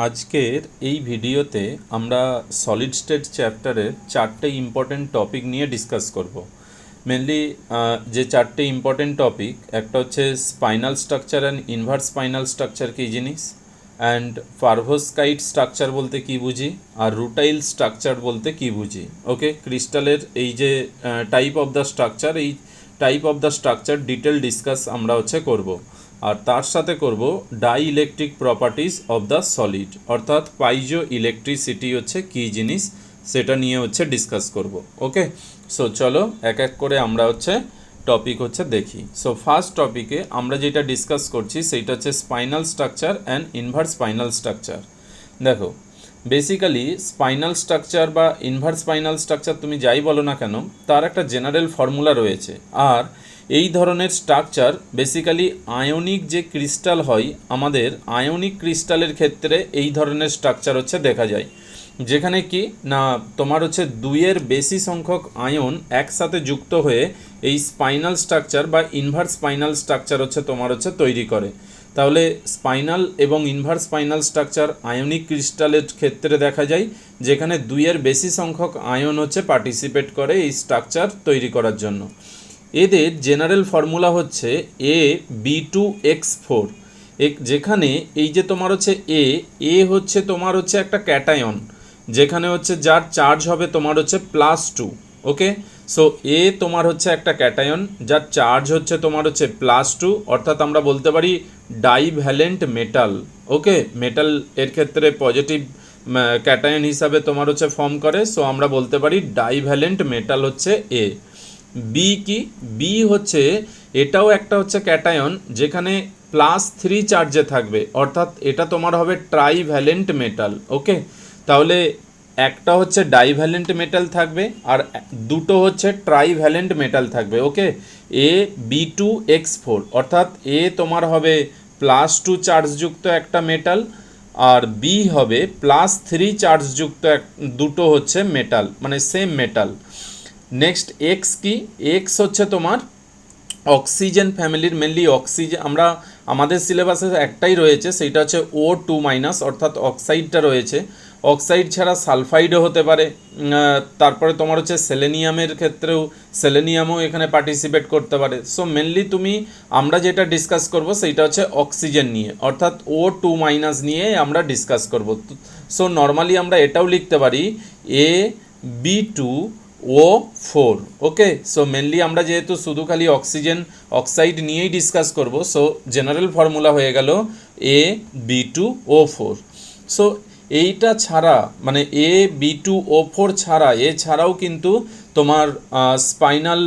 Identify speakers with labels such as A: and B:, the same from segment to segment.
A: আজকের এই ভিডিওতে আমরা সলিড স্টেট চ্যাপ্টারের চারটে ইম্পর্টেন্ট টপিক নিয়ে ডিসকাস করব। মেনলি যে চারটে ইম্পর্টেন্ট টপিক, একটা হচ্ছে spinel structure and inverse spinel structure কী জিনিস, অ্যান্ড পারভোস্কাইট স্ট্রাকচার বলতে কী বুঝি, আর রুটাইল স্ট্রাকচার বলতে কী বুঝি। ওকে, ক্রিস্টালের এই যে টাইপ অফ দ্য স্ট্রাকচার, এই type of the structure detail discuss আমরা করব। আর তার সাথে করব dielectric properties of the solid, অর্থাৎ পাইজো ইলেকট্রিসিটি কী জিনিস সেটা নিয়ে ডিসকাস করব। ওকে, সো চলো এক এক করে আমরা টপিক দেখি। সো ফার্স্ট টপিকে আমরা যেটা ডিসকাস করছি সেইটা spinal structure and inverse spinel structure. দেখো, বেসিক্যালি স্পাইনাল স্ট্রাকচার বা ইনভার্স স্পাইনাল স্ট্রাকচার তুমি যাই বলো না কেন, তার একটা জেনারেল ফর্মুলা রয়েছে। আর এই ধরনের স্ট্রাকচার বেসিক্যালি আয়নিক যে ক্রিস্টাল হয়, আমাদের আয়নিক ক্রিস্টালের ক্ষেত্রে এই ধরনের স্ট্রাকচার দেখা যায়, যেখানে কি না তোমার দুইয়ের বেশি সংখ্যক আয়ন একসাথে যুক্ত হয়ে এই স্পাইনাল স্ট্রাকচার বা ইনভার্স স্পাইনাল স্ট্রাকচার তোমার তৈরি করে। তাহলে স্পাইনাল এবং ইনভার্স স্পাইনাল স্ট্রাকচার আয়নিক ক্রিস্টালের ক্ষেত্রে দেখা যায়, যেখানে দুইয়ের বেশি সংখ্যক আয়ন পার্টিসিপেট করে এই স্ট্রাকচার তৈরি করার জন্য। এদের জেনারেল ফর্মুলা হচ্ছে A B2X4, যেখানে এই যে তোমার এ হচ্ছে তোমার একটা ক্যাটায়ন, যেখানে যার চার্জ হবে তোমার +2। ওকে, সো এ তোমার একটা ক্যাটায়ন যার চার্জ তোমার +2, অর্থাৎ আমরা বলতে পারি ডাইভ্যালেন্ট মেটাল। ওকে, মেটাল এর ক্ষেত্রে পজিটিভ ক্যাটায়ন হিসাবে তোমার ফর্ম করে, সো আমরা বলতে পারি ডাইভ্যালেন্ট মেটাল এ। বি কি, বি এটাও একটা ক্যাটায়ন, যেখানে +3 চার্জে থাকবে, অর্থাৎ এটা তোমার হবে ট্রাইভ্যালেন্ট মেটাল। ওকে, তাহলে একটা ডাইভ্যালেন্ট মেটাল থাকবে আর দুটো ট্রাইভ্যালেন্ট মেটাল থাকবে। ওকে, A B2X4, অর্থাৎ এ তোমার হবে +2 চার্জযুক্ত একটা মেটাল, আর বি হবে +3 চার্জযুক্ত দুটো মেটাল, মানে সেম মেটাল। নেক্সট এক্স কি, এক্স তোমার অক্সিজেন ফ্যামিলির, মেনলি অক্সিজেন আমরা আমাদের সিলেবাসে একটাই রয়েছে, সেইটা O2-, অর্থাৎ অক্সাইডটা রয়েছে। অক্সাইড ছাড়া সালফাইডও হতে পারে। তারপরে তোমার সেলেনিয়ামের ক্ষেত্রেও সেলেনিয়ামও এখানে পার্টিসিপেট করতে পারে। সো মেনলি আমরা যেটা ডিসকাস করব সেইটা অক্সিজেন নিয়ে, অর্থাৎ O2- নিয়ে আমরা ডিসকাস করব। সো নর্মালি আমরা এটাও লিখতে পারি AB2O4। ওকে, সো মেনলি আমরা যেহেতু শুধু খালি অক্সাইড নিয়েই ডিসকাস করব, সো জেনারেল ফর্মুলা হয়ে গেল AB2O4। সো এইটা ছাড়া, মানে AB2O4 ছাড়া, এছাড়াও কিন্তু তোমার স্পাইনাল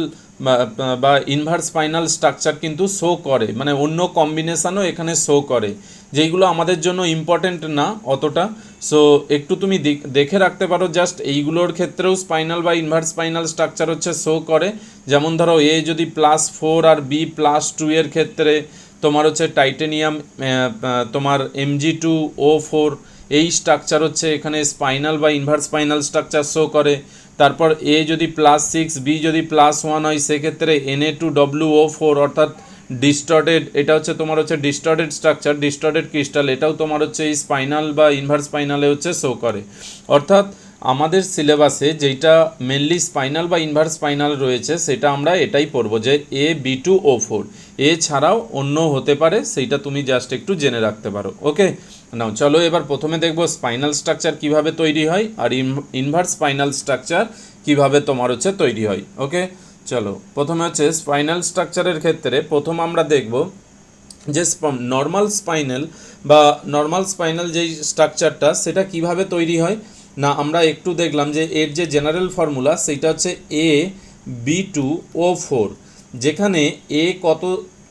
A: বা ইনভার্স স্পাইনাল স্ট্রাকচার কিন্তু শো করে, মানে অন্য কম্বিনেশানও এখানে শো করে, যেইগুলো আমাদের জন্য ইম্পর্টেন্ট না অতটা। সো একটু তুমি দেখে রাখতে পারো, জাস্ট এইগুলোর ক্ষেত্রেও স্পাইনাল বা ইনভার্স স্পাইনাল স্ট্রাকচার শো করে। যেমন ধরো এ যদি +4 আর বি +2 এর ক্ষেত্রে তোমার টাইটেনিয়াম, তোমার Mg2O4, এই স্ট্রাকচার এখানে স্পাইনাল বা ইনভার্স স্পাইনাল স্ট্রাকচার শো করে। তারপর এ যদি +6, বি যদি +1 হয়, সেক্ষেত্রে Na2WO4, অর্থাৎ ডিস্টর্টেড, এটা তোমার ডিস্টর্টেড স্ট্রাকচার, ডিস্টর্টেড ক্রিস্টাল, এটাও তোমার এই স্পাইনাল বা ইনভার্স স্পাইনালে শো করে। অর্থাৎ আমাদের সিলেবাসে যেটা মেনলি স্পাইনাল বা ইনভার্স স্পাইনাল রয়েছে, সেটা আমরা এটাই পড়বো যে AB2O4, এছাড়াও অন্য হতে পারে, সেইটা তুমি জাস্ট একটু জেনে রাখতে পারো। ওকে, নাও চলো এবার প্রথমে দেখবো স্পাইনাল স্ট্রাকচার কিভাবে তৈরি হয় আর ইনভার্স স্পাইনাল স্ট্রাকচার কিভাবে তোমার তৈরি হয়। ওকে, চলো প্রথমে স্পাইনাল স্ট্রাকচারের ক্ষেত্রে প্রথম আমরা দেখব যে নর্মাল স্পাইনাল যেই স্ট্রাকচারটা, সেটা কিভাবে তৈরি হয়। না, আমরা একটু দেখলাম যে এর যে জেনারেল ফর্মুলা সেইটা AB2O4, যেখানে এ কত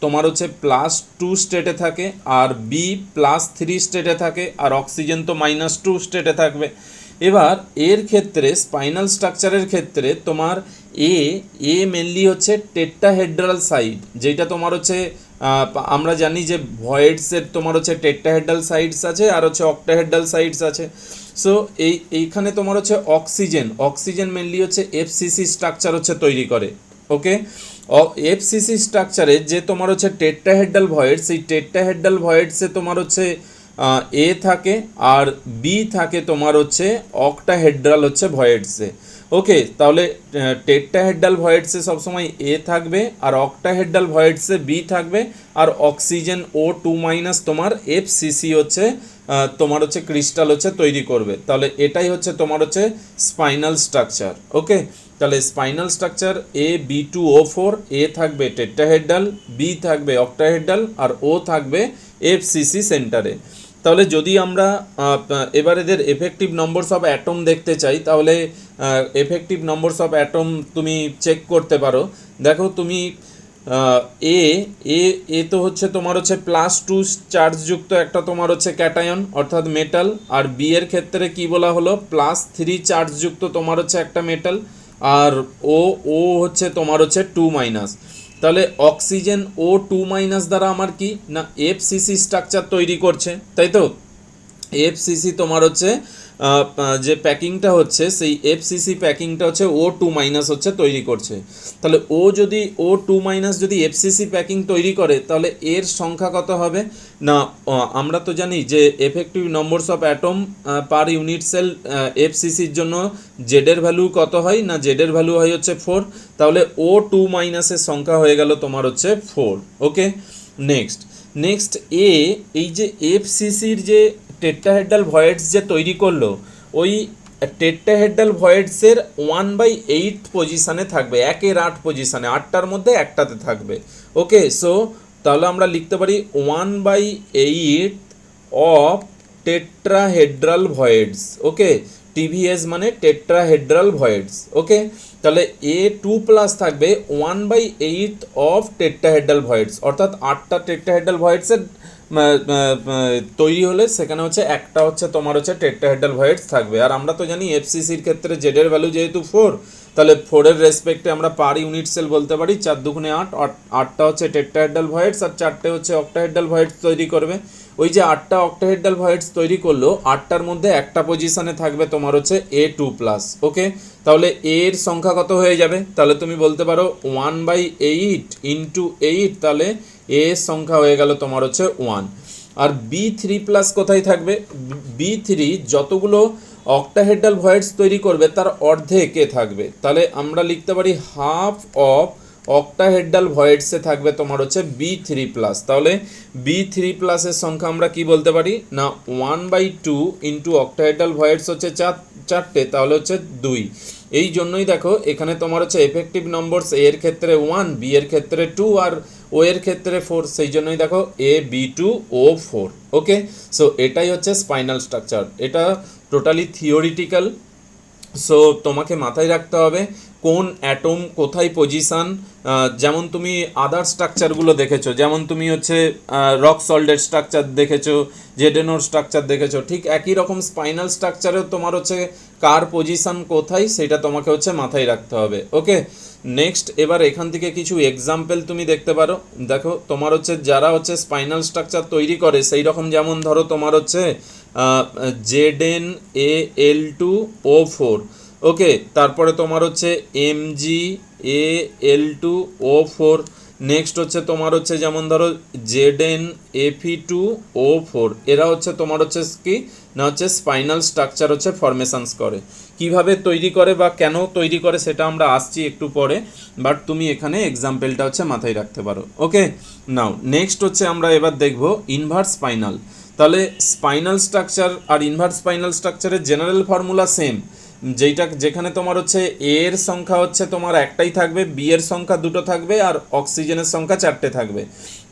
A: তোমার +2 স্টেটে থাকে, আর বি +3 স্টেটে থাকে, আর অক্সিজেন তো -2 স্টেটে থাকবে। এবার এর ক্ষেত্রে স্পাইনাল স্ট্রাকচারের ক্ষেত্রে তোমার এ মেনলি টেট্রাহেড্রাল সাইড, যেটা তোমার আমরা জানি যে ভয়েডসের তোমার টেট্রাহেড্রাল সাইডস আছে আর অক্টাহেড্রাল সাইডস আছে। সো এইখানে তোমার অক্সিজেন মেনলি FCC স্ট্রাকচার তৈরি করে। ওকে, FCC স্ট্রাকচারে যে তোমার টেট্রাহেড্রাল ভয়েড, সেই টেট্রাহেড্রাল ভয়েডসে তোমার এ থাকে আর বি থাকে তোমার হচ্ছে অক্টাহেড্রাল হচ্ছে ভয়েডসে। ওকে, তাহলে টেট্রাহেড্রাল ভয়েডসে সবসময় এ থাকবে আর অক্টাহেড্রাল ভয়েডসে বি থাকবে আর অক্সিজেন O2- তোমার FCC হচ্ছে তোমার হচ্ছে ক্রিস্টাল হচ্ছে তৈরি করবে। তাহলে এটাই হচ্ছে তোমার হচ্ছে স্পাইনাল স্ট্রাকচার। ওকে, তাহলে স্পাইনাল স্ট্রাকচার AB2O4, এ থাকবে টেট্রাহেড্রাল, বি থাকবে অক্টাহেড্রাল আর ও থাকবে FCC সেন্টারে। তাহলে যদি আমরা এবার এদের এফেক্টিভ নম্বরস অফ অ্যাটম দেখতে চাই, তাহলে এফেক্টিভ নম্বরস অফ অ্যাটম তুমি চেক করতে পারো। দেখো তুমি এ এ এ তো হচ্ছে তোমার হচ্ছে +2 চার্জযুক্ত একটা তোমার হচ্ছে ক্যাটায়ন অর্থাৎ মেটাল, আর বি এর ক্ষেত্রে কি বলা হলো +3 চার্জযুক্ত তোমার হচ্ছে একটা মেটাল, আর ও ও হচ্ছে তোমার হচ্ছে 2-। তাহলে অক্সিজেন O2- দ্বারা আমার কি না FCC স্ট্রাকচার তৈরি করছে, তাই তো। FCC তোমার হচ্ছে যে প্যাকিংটা হচ্ছে সেই FCC প্যাকিংটা হচ্ছে O2- হচ্ছে তৈরি করছে। তাহলে ও যদি O2- যদি FCC প্যাকিং তৈরি করে তাহলে এর সংখ্যা কত হবে না আমরা তো জানি যে effective numbers of atom per unit cell FCCর জন্য জেডের ভ্যালু কত হয় না জেডের ভ্যালু হয় হচ্ছে 4। তাহলে O2- সংখ্যা হয়ে গেল তোমার হচ্ছে 4। ওকে, নেক্সট এই যে FCCর যে টেট্রাহেড্রাল ভয়েডস যে তৈরি করলো, ওই টেট্রাহেড্রাল ভয়েডসের 1/8 পজিশানে থাকবে, 1/8 পজিশানে, 8টার মধ্যে একটাতে থাকবে। ওকে, সো তাহলে আমরা লিখতে পারি 1/8 অফ টেট্রাহেড্রাল ভয়েডস। ওকে, TVS মানে টেট্রাহেড্রাল ভয়েডস। ওকে, তাহলে A2+ থাকবে 1/8 অফ টেট্রাহেড্রাল ভয়েডস, অর্থাৎ 8টা টেট্রাহেড্রাল ভয়েডসের তৈরি হলে সেখানে হচ্ছে একটা হচ্ছে তোমার হচ্ছে টেট্রাহেড্রাল ভয়েডস থাকবে। আর আমরা তো জানি FCCর ক্ষেত্রে জেডের ভ্যালু যেহেতু 4, তাহলে 4-এর রেসপেক্টে আমরা পার ইউনিট সেল বলতে পারি 4×2 = 8, 8টা হচ্ছে টেট্রাহেড্রাল ভয়েডস আর 4টে হচ্ছে অক্টাহেড্রাল ভয়েডস তৈরি করবে। ওই যে 8টা অক্টাহেড্রাল ভয়েডস তৈরি করলো, 8টার মধ্যে একটা পজিশনে থাকবে তোমার হচ্ছে A2+। ওকে, তাহলে এর সংখ্যা কত হয়ে যাবে, তাহলে তুমি বলতে পারো 1/8 × 8, তাহলে এর সংখ্যা হয়ে গেল তোমার হচ্ছে 1। আর B3+ কোথায় থাকবে, B3 যতগুলো অক্টাহেড্রাল ভয়েডস তৈরি করবে তার অর্ধেকে থাকবে, তাহলে আমরা লিখতে পারি হাফ অফ অক্টাহেড্রাল ভয়েডসে থাকবে তোমার হচ্ছে B3+। তাহলে B3+ এর সংখ্যা আমরা কি বলতে পারি না 1/2 × অক্টাহেড্রাল ভয়েডস হচ্ছে 4টে, তাহলে হচ্ছে 2। এই জন্যই দেখো এখানে তোমার হচ্ছে এফেক্টিভ নম্বরস এর ক্ষেত্রে 1, বি এর ক্ষেত্রে 2 আর ও এর ক্ষেত্রে 4, সেই জন্যই দেখো AB2O4। ওকে, সো এটাই হচ্ছে স্পাইনাল স্ট্রাকচার। এটা টোটালি থিওরিটিক্যাল, সো তোমাকে মাথায় রাখতে হবে কোন অ্যাটম কোথায় পজিশান। যেমন তুমি আদার স্ট্রাকচারগুলো দেখেছো, যেমন তুমি হচ্ছে রক সল্টের স্ট্রাকচার দেখেছো, জেডেনোর স্ট্রাকচার দেখেছো, ঠিক একই রকম স্পাইনাল স্ট্রাকচারেও তোমার হচ্ছে কার পজিশান কোথায় সেটা তোমাকে হচ্ছে মাথায় রাখতে হবে। ওকে, নেক্সট এবার এখান থেকে কিছু এক্সাম্পল তুমি দেখতে পারো। দেখো তোমার হচ্ছে যারা হচ্ছে স্পাইনাল স্ট্রাকচার তৈরি করে সেই রকম, যেমন ধরো তোমার হচ্ছে ZnAl2O4। ওকে, তারপরে তোমার হচ্ছে MgAl2O4। নেক্সট হচ্ছে তোমার হচ্ছে যেমন ধরো ZnFe2O4। এরা হচ্ছে তোমার হচ্ছে কি না হচ্ছে স্পাইনাল স্ট্রাকচার হচ্ছে ফরমেশনস করে। কিভাবে তৈরি করে বা কেন তৈরি করে সেটা আমরা আসছি একটু পরে, বাট তুমি এখানে এক্সাম্পলটা হচ্ছে মাথায় রাখতে পারো। ওকে, নাও নেক্সট হচ্ছে আমরা এবার দেখব ইনভার্স স্পাইনাল। তাহলে স্পাইনাল স্ট্রাকচার আর ইনভার্স স্পাইনাল স্ট্রাকচারের জেনারেল ফর্মুলা সেম, যেখানে তোমার হচ্ছে এ এর সংখ্যা হচ্ছে তোমার একটাই থাকবে, বি এর সংখ্যা 2টো থাকবে আর অক্সিজেনের সংখ্যা 4টে থাকবে।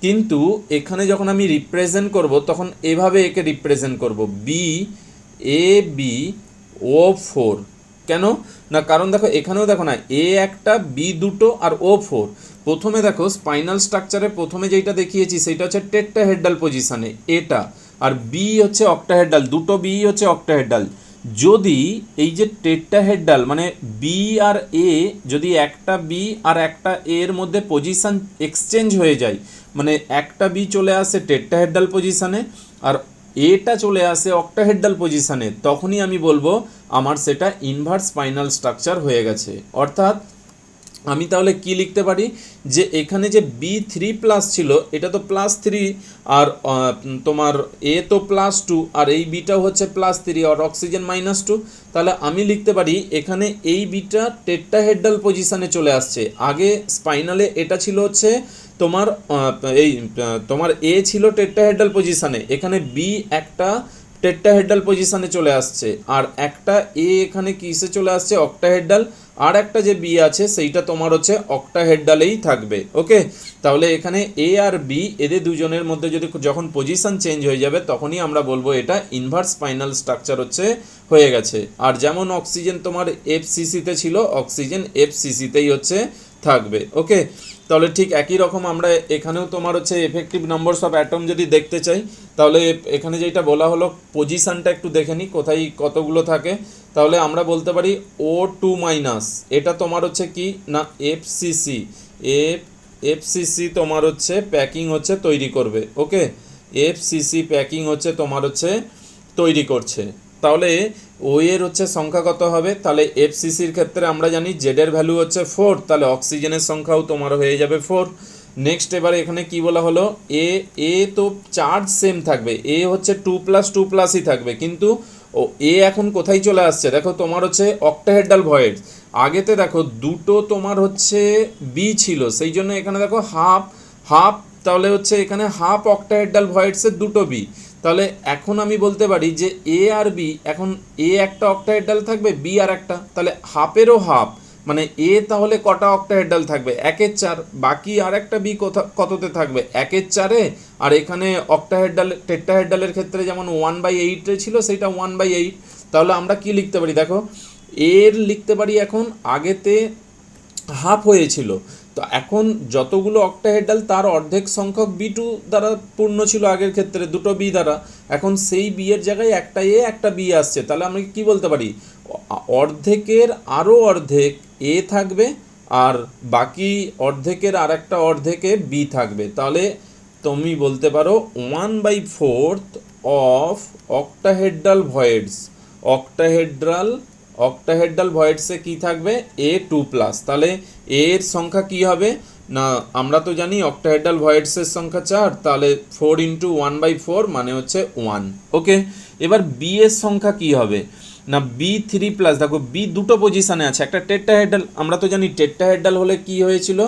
A: কিন্তু এখানে যখন আমি রিপ্রেজেন্ট করব তখন এভাবে একে রিপ্রেজেন্ট করব BABO4। কেন না, কারণ দেখো এখানেও দেখো না এ একটা, বি 2টো আর O4। প্রথমে দেখো স্পাইনাল স্ট্রাকচারে প্রথমে যেটা দেখিয়েছি সেটা হচ্ছে টেট্রাহেড্রাল পজিশানে এটা, আর বি হচ্ছে অক্টাহেড্রাল, 2টো বি হচ্ছে অক্টাহেড্রাল। যদি এই যে টেট্রাহেড্রাল মানে বি আর এ, যদি একটা বি আর একটা এর মধ্যে পজিশান এক্সচেঞ্জ হয়ে যায়, মানে একটা বি চলে আসে টেট্রাহেড্রাল পজিশানে আর এটা চলে আসে অক্টাহেড্রাল পজিশানে, তখনই আমি বলবো আমার সেটা ইনভার্স স্পাইনাল স্ট্রাকচার হয়ে গেছে। অর্থাৎ আমি তাহলে কি লিখতে পারি যে এখানে যে B3+ ছিল এটা তো +3, আর তোমার A তো +2, আর এই বিটাও হচ্ছে +3, আর অক্সিজেন -2। তাহলে আমি লিখতে পারি এখানে এই বিটা টেট্রাহেড্রাল পজিশনে চলে আসছে। আগে স্পাইনালে এটা ছিল হচ্ছে তোমার তোমার A ছিল টেট্রাহেড্রাল পজিশনে, এখানে B একটা টেট্রাহেড্রাল পজিশনে চলে আসছে, আর একটা A এখানে কিসে চলে আসছে, অক্টাহেড্রাল, আর একটা যে বি আছে সেইটা তোমার হচ্ছে অক্টাহেড্রালেই থাকবে। ওকে, তাহলে এখানে এ আর বি এদের দুজনের মধ্যে যদি যখন পজিশন চেঞ্জ হয়ে যাবে তখনই আমরা বলবো এটা ইনভার্স স্পাইনাল স্ট্রাকচার হচ্ছে হয়ে গেছে। আর যেমন অক্সিজেন তোমার এফসিসিতে ছিল, অক্সিজেন এফসিসিতেই হচ্ছে থাকবে। ওকে, তাহলে ঠিক একই রকম আমরা এখানেও তোমার হচ্ছে এফেক্টিভ নম্বরস অফ অ্যাটম যদি দেখতে চাই তাহলে এখানে যেটা বলা হলো পজিশনটা একটু দেখে নিই কোথায় কতগুলো থাকে। তাহলে আমরা বলতে পারি O2- এটা তোমার হচ্ছে কি না এফসিসি, এফসিসি তোমার হচ্ছে প্যাকিং হচ্ছে তৈরি করবে। ওকে, এফসিসি প্যাকিং হচ্ছে তোমার হচ্ছে তৈরি করছে। তাহলে ও এর হচ্ছে সংখ্যা কত হবে, তাহলে এফসিসির ক্ষেত্রে আমরা জানি জেডের ভ্যালু হচ্ছে 4, তাহলে অক্সিজেনের সংখ্যাও তোমার হয়ে যাবে 4। নেক্সট এবারে এখানে কি বলা হলো, এ তো চার্জ সেম থাকবে, এ হচ্ছে 2+2+ই থাকবে, কিন্তু ও এ এখন কোথায় চলে আসছে দেখো, তোমার হচ্ছে অক্টাহেড্রাল ভয়েড। আগেতে দেখো দুটো তোমার হচ্ছে বি ছিল, সেই জন্য এখানে দেখো হাফ হাফ, তাহলে হচ্ছে এখানে হাফ অক্টাহেড্রাল ভয়েডসের দুটো বি। তাহলে এখন আমি বলতে পারি যে এ আর বি, এখন এ একটা অক্টাহেড্রাল থাকবে, বি আর একটা, তাহলে হাফেরও হাফ, মানে এ তাহলে কটা অক্টাহেড্রাল থাকবে, 1/4, বাকি আর একটা বি কততে থাকবে 1/4-এ, আর এখানে অক্টাহেড্রাল টেট্রাহেড্রালের ক্ষেত্রে যেমন 1/8 ছিল সেটা 1/8। তাহলে আমরা কি লিখতে পারি দেখো, এর লিখতে পারি এখন আগেতে হাফ হয়েছিল, তো এখন যতগুলো অক্টাহেড্রাল তার অর্ধেক সংখ্যক B2 দ্বারা পূর্ণ ছিল আগের ক্ষেত্রে দুটো বি দ্বারা, এখন সেই বি এর জায়গায় একটা এ একটা বি আসছে, তাহলে আমরা কি বলতে পারি অর্ধেকের আরও অর্ধেক এ থাকবে আর বাকি অর্ধেকের আর একটা অর্ধেকে বি থাকবে। তাহলে তুমি বলতে পারো 1/4 অফ অক্টাহেড্রাল ভয়েডস, অক্টাহেড্রাল ভয়েডসে কি থাকবে A2+। তাহলে এর সংখ্যা কি হবে না, আমরা তো জানি অক্টাহেড্রাল ভয়েডসের সংখ্যা 4, তাহলে 4 × 1/4 মানে হচ্ছে 1। ওকে, এবার বি এর সংখ্যা কি হবে না B3+, দেখো বি দুটো পজিশানে আছে, একটা টেট্রাহেড্রাল, আমরা তো জানি টেট্রাহেড্রাল হলে কি হয়েছিল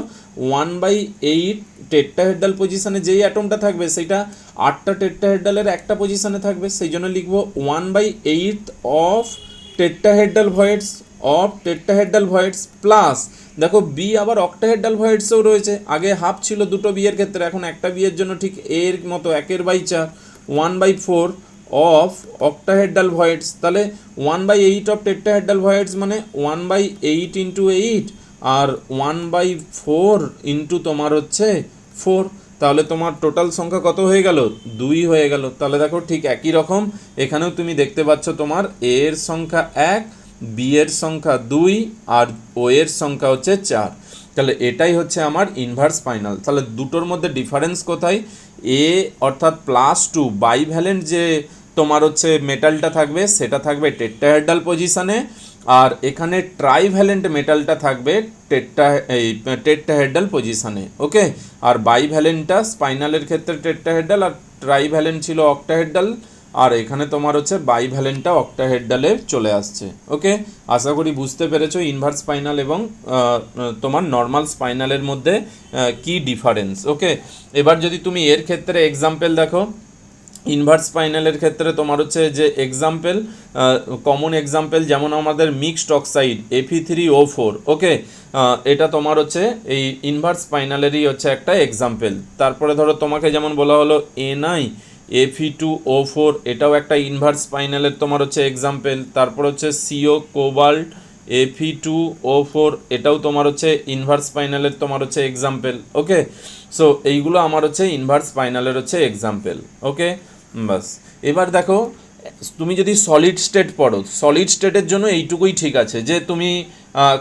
A: 1/8, টেট্রাহেড্রাল পজিশানে যেই অ্যাটমটা থাকবে সেটা 8টা টেট্রাহেড্রালের একটা পজিশানে থাকবে, সেই জন্য লিখবো 1/8 অফ টেট্রাহেড্রাল ভয়েডস প্লাস, দেখো বি আবার অক্টাহেড্রাল ভয়েডসেও রয়েছে, আগে হাফ ছিল দুটো বিয়ের ক্ষেত্রে, এখন একটা বিয়ের জন্য ঠিক এর মতো 1/4, 1/4 অফ অক্টাহেড্রাল ভয়েডস, তাহলে 1/8 অফ টেট্রাহেড্রাল ভয়েডস মানে 1/8 × 8, আর 1/4 ইন্টু তোমার হচ্ছে 4, তাহলে তোমার টোটাল সংখ্যা কত হয়ে গেল 2 হয়ে গেল। তাহলে দেখো ঠিক একই রকম এখানেও তুমি দেখতে পাচ্ছ তোমার এ এর সংখ্যা 1, বি এর সংখ্যা 2, আর ও এর সংখ্যা হচ্ছে 4। তাহলে এটাই হচ্ছে আমার ইনভার্স স্পাইনাল। তাহলে দুটোর মধ্যে ডিফারেন্স কোথায়, এ অর্থাৎ +2 বাইভ্যালেন্ট যে তোমার হচ্ছে মেটালটা থাকবে সেটা থাকবে টেট্রাহেড্রাল পজিশনে, আর এখানে ট্রাইভ্যালেন্ট মেটালটা থাকবে টেট্রাহেড্রাল পজিশনে। ওকে, আর বাইভ্যালেন্টটা স্পাইনালের ক্ষেত্রে টেট্রাহেড্রাল আর ট্রাইভ্যালেন্ট ছিল অক্টাহেড্রাল, আর এখানে তোমার হচ্ছে বাইভ্যালেন্টটা অক্টাহেড্রালে চলে আসছে। ওকে, আশা করি বুঝতে পেরেছো ইনভার্স স্পাইনাল এবং তোমার নর্মাল স্পাইনালের মধ্যে কি ডিফারেন্স। ওকে, এবার যদি তুমি এর ক্ষেত্রে এক্সাম্পল দেখো, ইনভার্স স্পাইনালের ক্ষেত্রে তোমার হচ্ছে যে এক্সাম্পল কমন এক্সাম্পল যেমন আমাদের মিক্সড অক্সাইড Fe3O4। ওকে, এটা তোমার হচ্ছে এই ইনভার্স স্পাইনালেরই হচ্ছে একটা এক্সাম্পল। তারপরে ধরো তোমাকে যেমন বলা হলো Ni Fe2O4, এটাও একটা ইনভার্স স্পাইনালের তোমার হচ্ছে এক্সাম্পল। তারপর হচ্ছে CO কোবাল্ট Fe2O4, এটাও তোমার হচ্ছে ইনভার্স স্পাইনালের তোমার হচ্ছে এক্সাম্পল। ওকে, সো এইগুলো আমার হচ্ছে ইনভার্স স্পাইনালের হচ্ছে এক্সাম্পল। ওকে, বাস। এবার দেখো তুমি যদি সলিড স্টেট পড়ো, সলিড স্টেটের জন্য এইটুকুই ঠিক আছে যে তুমি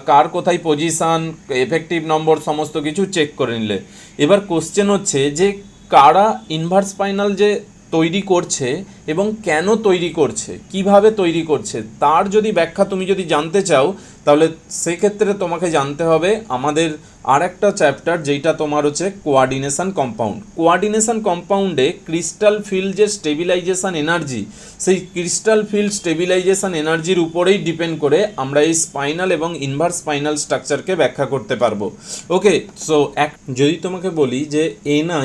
A: কার কোথায় পজিশান, এফেক্টিভ নম্বর সমস্ত কিছু চেক করে নিলে। এবার কোশ্চেন হচ্ছে যে কারা ইনভার্স স্পাইনাল যে তৈরি করছে এবং কেন তৈরি করছে, কিভাবে তৈরি করছে, তার যদি ব্যাখ্যা তুমি যদি জানতে চাও তাহলে সেক্ষেত্রে তোমাকে জানতে হবে আমাদের আর একটা চ্যাপ্টার যেটা তোমার হচ্ছে কোয়ার্ডিনেশন কম্পাউন্ড। কোয়ার্ডিনেশন কম্পাউন্ডে ক্রিস্টাল ফিল্ড যে স্টেবিলাইজেশন এনার্জি, সেই ক্রিস্টাল ফিল্ড স্টেবিলাইজেশন এনার্জির উপরেই ডিপেন্ড করে আমরা এই স্পাইনাল এবং ইনভার্স স্পাইনাল স্ট্রাকচারকে ব্যাখ্যা করতে পারবো। ওকে, সো যদি তোমাকে বলি যে Na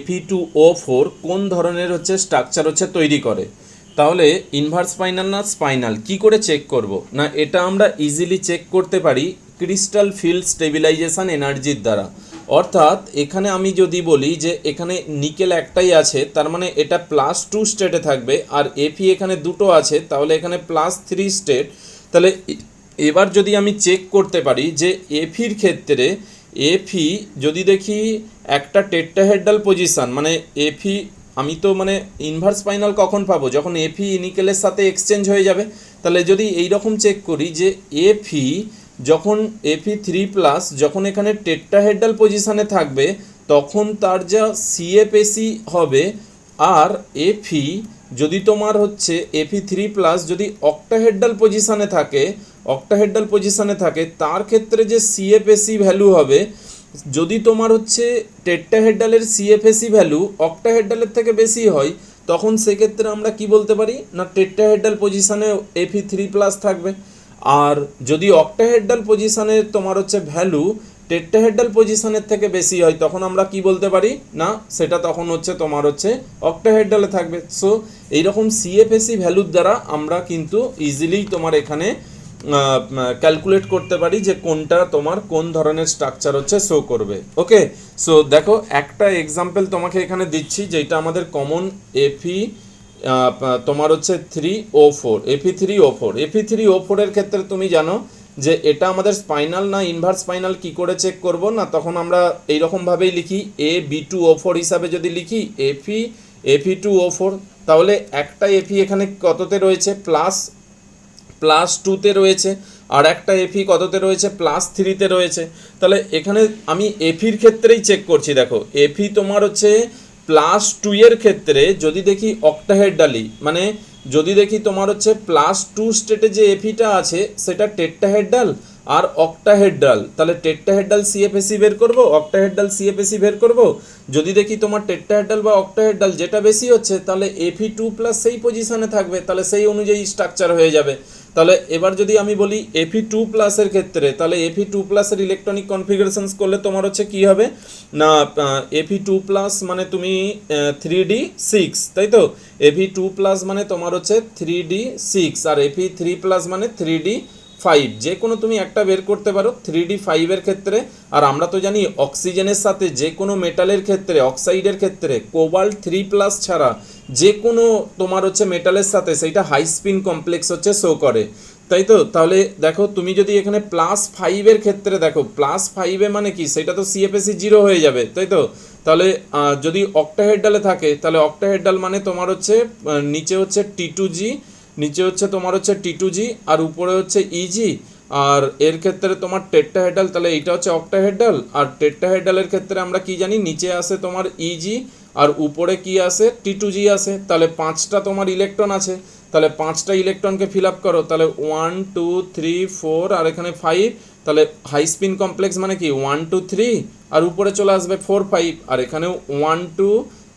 A: Fe2O4 কোন ধরনের হচ্ছে স্ট্রাকচার হচ্ছে তৈরি করে, তাহলে ইনভার্স স্পাইনাল না স্পাইনাল কি করে চেক করব না, এটা আমরা ইজিলি চেক করতে পারি ক্রিস্টাল ফিল্ড স্টেবিলাইজেশন এনার্জির দ্বারা। অর্থাৎ এখানে আমি যদি বলি যে এখানে নিকেল একটাই আছে, তার মানে এটা +2 স্টেটে থাকবে, আর Fe এখানে দুটো আছে, তাহলে এখানে +3 স্টেট। তাহলে এবার যদি আমি চেক করতে পারি যে Feর ক্ষেত্রে Fe যদি দেখি একটা টেট্রাহেড্রাল পজিশন, মানে Fe আমি তো মানে ইনভার্স স্পাইনাল কখন পাবো, যখন Fe নিকেলের সাথে এক্সচেঞ্জ হয়ে যাবে। তাহলে যদি এই রকম চেক করি যে Fe যখন Fe3+ যখন এখানে টেট্রাহেড্রাল পজিশনে থাকবে তখন তার যা CFAC হবে, আর Fe যদি তোমার হচ্ছে Fe3+ যদি অক্টাহেড্রাল পজিশনে থাকে তার ক্ষেত্রে যে CFAC ভ্যালু হবে, যদি তোমার হচ্ছে টেট্রাহেড্রালের CFAC ভ্যালু অক্টাহেড্রালের থেকে বেশি হয়, তখন সেক্ষেত্রে আমরা কি বলতে পারি না টেট্রাহেড্রাল পজিশনে Fe3+ থাকবে। আর যদি অক্টাহেড্রাল পজিশনে তোমার হচ্ছে ভ্যালু টেট্রাহেড্রাল পজিশনের থেকে বেশি হয়, তখন আমরা কি বলতে পারি না সেটা তখন হচ্ছে তোমার হচ্ছে অক্টাহেড্রালে থাকবে। সো এইরকম CFAC ভ্যালুর দ্বারা আমরা কিন্তু ইজিলি তোমার এখানে ক্যালকুলেট করতে পারি যে কোনটা তোমার কোন ধরনের স্ট্রাকচার হচ্ছে শো করবে। ওকে, সো দেখো একটা এক্সাম্পল তোমাকে এখানে দিচ্ছি যেটা আমাদের কমন Fe তোমার হচ্ছে 3O4 Fe3O4 এর ক্ষেত্রে তুমি জানো যে এটা আমাদের স্পাইনাল না ইনভার্স স্পাইনাল কি করে চেক করব না, তখন আমরা এইরকমভাবেই লিখি AB2O4 হিসাবে যদি লিখি Fe2O4, তাহলে একটা Fe এখানে কততে রয়েছে +2তে রয়েছে, আর একটা Fe কততে রয়েছে +3তে রয়েছে। তাহলে এখানে আমি Feর ক্ষেত্রেই চেক করছি। দেখো Fe তোমার হচ্ছে +2 এর ক্ষেত্রে যদি দেখি অক্টাহেড্রালি, মানে যদি দেখি তোমার হচ্ছে +2 স্টেটে যে Feটা আছে সেটা টেট্রাহেড্রাল আর অক্টাহেড্রাল, তাহলে টেট্রাহেড্রাল CFAC বের করব, অক্টাহেড্রাল CFAC বের করব। যদি দেখি তোমার টেট্রাহেড্রাল বা অক্টাহেড্রাল যেটা বেশি হচ্ছে, তাহলে Fe2+ সেই পজিশনে থাকবে, তাহলে সেই অনুযায়ী স্ট্রাকচার হয়ে যাবে। তাহলে এবার যদি আমি বলি Fe2+ এর ক্ষেত্রে, তাহলে Fe2+ এর ইলেকট্রনিক কনফিগারেশনস করলে তোমার হচ্ছে কি হবে না Fe2+ মানে তুমি 3D6, তাই তো Fe2+ মানে তোমার হচ্ছে 3D6, আর Fe3+ মানে 3D5, যে কোনো তুমি একটা বের করতে পারো 3D5 এর ক্ষেত্রে। আর আমরা তো জানি অক্সিজেনের সাথে যে কোনো মেটালের ক্ষেত্রে, অক্সাইডের ক্ষেত্রে কোবাল্ট 3+ ছাড়া যে কোনো তোমার হচ্ছে মেটালের সাথে সেইটা হাই স্পিন কমপ্লেক্স হচ্ছে শো করে, তাই তো। তাহলে দেখো তুমি যদি এখানে +5 এর ক্ষেত্রে দেখো +5 মানে কি, সেটা তো CFAC 0 হয়ে যাবে, তাই তো। তাহলে যদি অক্টাহেড্রালে থাকে তাহলে অক্টাহেড্রাল মানে তোমার হচ্ছে নিচে হচ্ছে T2G আর উপরে হচ্ছে EG, আর এর ক্ষেত্রে তোমার টেট্রাহেড্রাল, তাহলে এইটা হচ্ছে অক্টাহেড্রাল। আর টেট্রাহেড্রালের ক্ষেত্রে আমরা কি জানি নিচে আসে তোমার EG আর উপরে কি আসে T2G আসে, তাহলে 5টা তোমার ইলেকট্রন আছে, তাহলে 5টা ইলেকট্রনকে ফিল আপ করো, তাহলে 1 2 3 4 আর এখানে 5, তাহলে হাই স্পিন কমপ্লেক্স মানে কি 1 2 3 আর উপরে চলে আসবে 4 5, আর এখানেও 1 2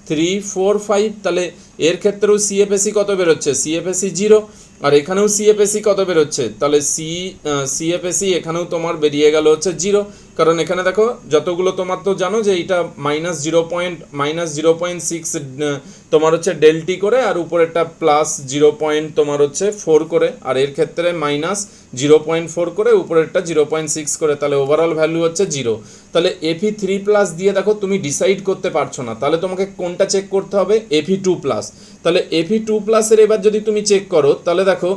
A: 3 4 5, তাহলে এর ক্ষেত্রেও CFAC কত বেরোচ্ছে CFAC 0, আর এখানেও CFAC কত বেরোচ্ছে, তাহলে CFAC এখানেও তোমার বেরিয়ে গেল হচ্ছে 0, কারণ এখানে দেখো যতগুলো তোমার তো জানো যে এইটা -0.6 তোমার হচ্ছে ডেলটি করে, আর উপরেরটা +0. তোমার হচ্ছে 4 করে, আর এর ক্ষেত্রে -0.4 করে, উপরেরটা 0.6 করে, তাহলে ওভারঅল ভ্যালু হচ্ছে 0। তাহলে Fe3+ দিয়ে দেখো তুমি ডিসাইড করতে পারছো না, তাহলে তোমাকে কোনটা চেক করতে হবে Fe2+। তাহলে Fe2+ এর এবার যদি তুমি চেক করো, তাহলে দেখো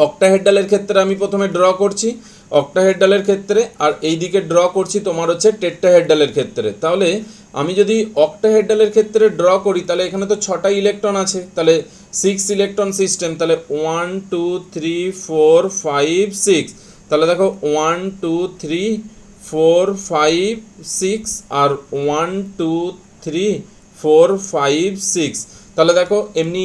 A: অক্টাহেড্রালের ক্ষেত্রে আমি প্রথমে ড্র করছি অক্টাহেড্রালের ক্ষেত্রে, আর এই দিকে ড্র করছি তোমার হচ্ছে টেট্রাহেড্রালের ক্ষেত্রে। তাহলে আমি যদি অক্টাহেড্রালের ক্ষেত্রে ড্র করি, তাহলে এখানে তো 6টা ইলেকট্রন আছে, তাহলে 6 ইলেকট্রন সিস্টেম, তাহলে 1 2 3 4 5 6, তাহলে দেখো 1 2 3 4 5 6 আর 1 2 3 4 5 6, তাহলে দেখো এমনি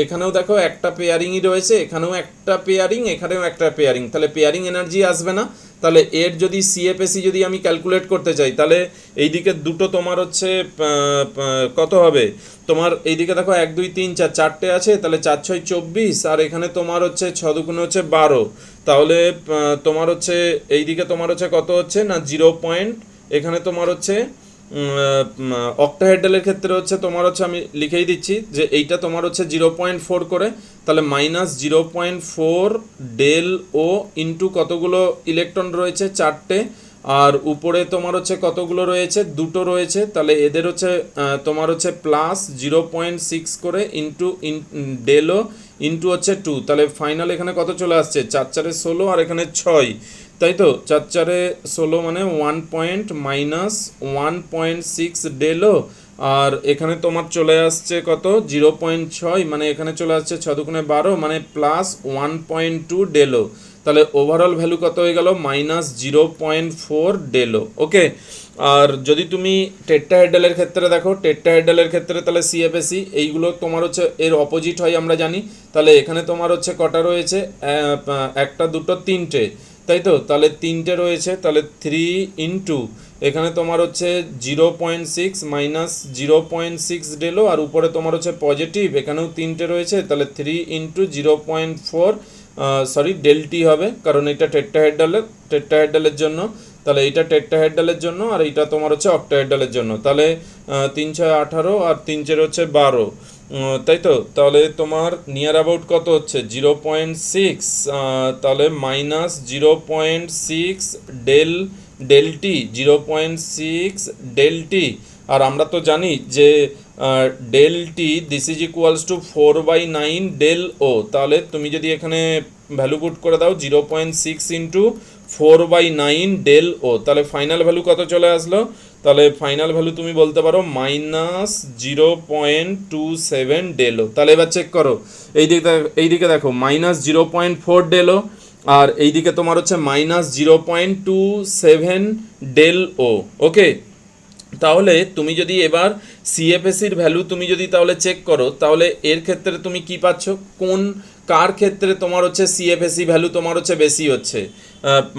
A: এখানেও দেখো একটা পেয়ারিংই রয়েছে, এখানেও একটা পেয়ারিং, এখানেও একটা পেয়ারিং, তাহলে পেয়ারিং এনার্জি আসবে না। তাহলে এর যদি সিএফএসি যদি আমি ক্যালকুলেট করতে চাই, তাহলে এইদিকে দুটো তোমার হচ্ছে কত হবে, তোমার এইদিকে দেখো 1 2 3 4 চারটে আছে, তাহলে 4 6 24, আর এখানে তোমার হচ্ছে 6 দুগুণে হচ্ছে 12, তাহলে তোমার হচ্ছে এইদিকে তোমার হচ্ছে কত হচ্ছে না 0 পয়েন্ট, এখানে তোমার হচ্ছে অক্টাহেড্রালের ক্ষেত্রে হচ্ছে তোমার হচ্ছে আমি লিখেই দিচ্ছি যে এইটা তোমার হচ্ছে 0.4 করে, তাহলে -0.4 ডেল ও ইন্টু কতগুলো ইলেকট্রন রয়েছে, 4টে, আর উপরে তোমার হচ্ছে কতগুলো রয়েছে, 2টো রয়েছে, তাহলে এদের হচ্ছে তোমার হচ্ছে +0.6 করে ইন্টু ডেল ও ইন্টু হচ্ছে 2, তাহলে ফাইনাল এখানে কত চলে আসছে 4 4 16 আর এখানে 6, তাই তো 4 4 16 মানে 1.6 ডেলো, আর এখানে তোমার চলে আসছে কত 0.6, মানে এখানে চলে আসছে 6 দুগুণে 12 মানে +1.2 ডেলো, তাহলে ওভারঅল ভ্যালু কত হয়ে গেল -0.4 ডেলো। ওকে, আর যদি তুমি টেট্রাহেড্রালের ক্ষেত্রে দেখো, টেট্রাহেড্রালের ক্ষেত্রে তাহলে সিএফএসি এইগুলো তোমার হচ্ছে এর অপোজিট হয় আমরা জানি, তাহলে এখানে তোমার হচ্ছে কটা রয়েছে, একটা দুটো তিনটে, তাই তো, তাহলে তিনটে রয়েছে, তাহলে 3 ইন্টু এখানে তোমার হচ্ছে 0.6 -0.6 ডেলো, আর উপরে তোমার হচ্ছে পজিটিভ, এখানেও তিনটে রয়েছে, তাহলে 3 ইন্টু 0.4 সরি ডেলটি হবে, কারণ এটা টেট্রাহেড্রালের জন্য, তাহলে এইটা টেট্রাহেড্রালের জন্য, আর এইটা তোমার হচ্ছে অক্টাহেড্রালের জন্য, তাহলে 3 6 18 আর 3 4 হচ্ছে 12, তাই তো, তাহলে তোমার নিয়ার অ্যাবাউট কত হচ্ছে 0.6, তাহলে -0.6 ডেলটি 0.6 ডেলটি, আর আমরা তো জানি যে del t this is equals to 4/9 del o, তাহলে তুমি যদি এখানে ভ্যালু পুট করে দাও 0.6 ইন্টু 4/9 ডেল ও, তাহলে ফাইনাল ভ্যালু কত চলে আসলো, তাহলে ফাইনাল ভ্যালু তুমি বলতে পারো -0.27 ডেলো। তাহলে এবার চেক করো, এইদিকে দেখো -0.4 ডেলো, আর এইদিকে তোমার হচ্ছে -0.27 ডেল ও। ওকে, তাহলে তুমি যদি এবার সিএফএসির ভ্যালু তুমি যদি তাহলে চেক করো, তাহলে এর ক্ষেত্রে তুমি কি পাচ্ছ, কার ক্ষেত্রে তোমার হচ্ছে সিএফএসি ভ্যালু তোমার হচ্ছে বেশি হচ্ছে,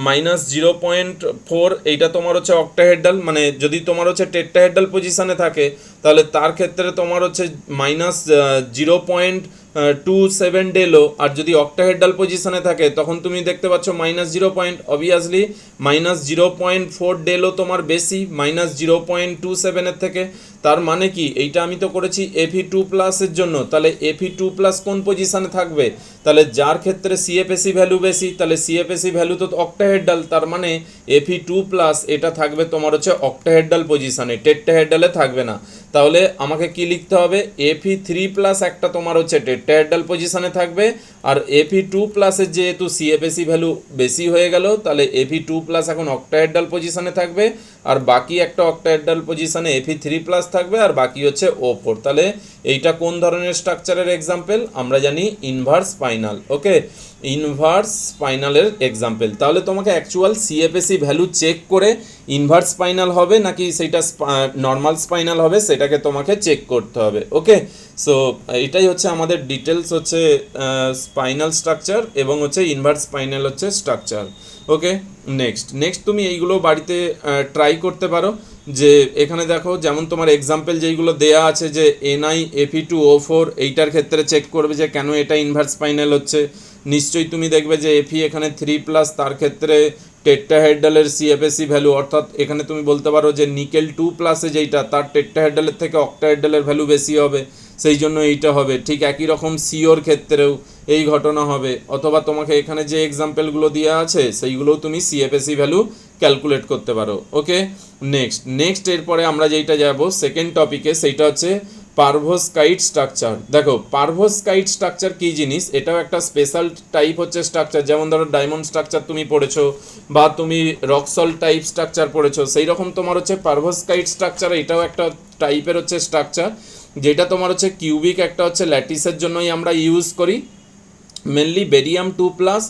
A: -0.4 এইটা তোমার হচ্ছে অক্টাহেড্রাল, মানে যদি তোমার হচ্ছে টেট্রাহেড্রাল পজিশানে থাকে তাহলে তার ক্ষেত্রে তোমার হচ্ছে -0.27 ডেলো, আর যদি অক্টাহেড্রাল পজিশানে থাকে তখন তুমি দেখতে পাচ্ছ -0. অবভিয়াসলি -0.4 ডেলো তোমার বেশি -0.27 এর থেকে, তার মানে কি এইটা আমি তো করেছি Fe2+ এর জন্য, তাহলে Fe2+ কোন পজিশানে থাকবে, তাহলে যার ক্ষেত্রে সিএফএসি ভ্যালু বেশি, তাহলে সিএফএসি ভ্যালু তো অক্টাহেড্রাল, তার মানে Fe2+ এটা থাকবে তোমার হচ্ছে অক্টাহেড্রাল পজিশানে, টেট্রাহেড্রালে থাকবে না। তাহলে আমাকে কি লিখতে হবে, Fe3+ একটা তোমার হচ্ছে টেট্রাহেড্রাল পজিশানে থাকবে, আর Fe2+ এর যেহেতু সিএফএসি ভ্যালু বেশি হয়ে গেল, তাহলে Fe2+ এখন অক্টাহেড্রাল পজিশানে থাকবে, আর বাকি একটা অক্টাহেড্রাল পজিশানে Fe3+ থাকবে, আর বাকি হচ্ছে O4। তাহলে এইটা কোন ধরনের স্ট্রাকচারের এক্সাম্পল, আমরা জানি ইনভার্স স্পাইনাল। ওকে, ইনভার্স স্পাইনালের এক্সাম্পল। তাহলে তোমাকে অ্যাকচুয়াল সিএফএসি ভ্যালু চেক করে ইনভার্স স্পাইনাল হবে নাকি সেটা নর্মাল স্পাইনাল হবে সেটাকে তোমাকে চেক করতে হবে। ওকে, সো এটাই হচ্ছে আমাদের ডিটেলস হচ্ছে স্পাইনাল স্ট্রাকচার এবং হচ্ছে ইনভার্স স্পাইনাল হচ্ছে স্ট্রাকচার। ওকে, নেক্সট তুমি এইগুলো বাড়িতে ট্রাই করতে পারো, যে এখানে দেখো যেমন তোমার এক্সাম্পল যেইগুলো দেয়া আছে, যে Ni Fe2O4 এইটার ক্ষেত্রে চেক করবে যে কেন এটা ইনভার্স স্পাইনাল হচ্ছে, নিশ্চয়ই তুমি দেখবে যে Fe এখানে 3+, তার ক্ষেত্রে টেট্রাহেড্রালের সিএফএসি ভ্যালু, অর্থাৎ এখানে তুমি বলতে পারো যে নিকেল 2+ যেইটা তার টেট্রাহেড্রালের থেকে অক্টাহেড্রালের ভ্যালু বেশি হবে, সেই জন্য এইটা হবে। ঠিক একই রকম সিওর ক্ষেত্রেও এই ঘটনা হবে, অথবা তোমাকে এখানে যে এক্সাম্পলগুলো দেওয়া আছে সেইগুলোও তুমি সিএফএসি ভ্যালু ক্যালকুলেট করতে পারো। ওকে, নেক্সট এরপরে আমরা যেইটা যাব সেকেন্ড টপিকে, সেইটা হচ্ছে পারভোস্কাইট স্ট্রাকচার। দেখো পারভোস্কাইট স্ট্রাকচার কী জিনিস, এটাও একটা স্পেশাল টাইপ হচ্ছে স্ট্রাকচার, যেমন ধরো ডায়মন্ড স্ট্রাকচার তুমি পড়েছো বা তুমি রকসল টাইপ স্ট্রাকচার পড়েছো, সেই রকম তোমার হচ্ছে পারভোস্কাইট স্ট্রাকচার এটাও একটা টাইপের হচ্ছে স্ট্রাকচার, যেটা তোমার হচ্ছে কিউবিক একটা হচ্ছে ল্যাটিসের জন্যই আমরা ইউজ করি। মেনলি বেরিয়াম 2+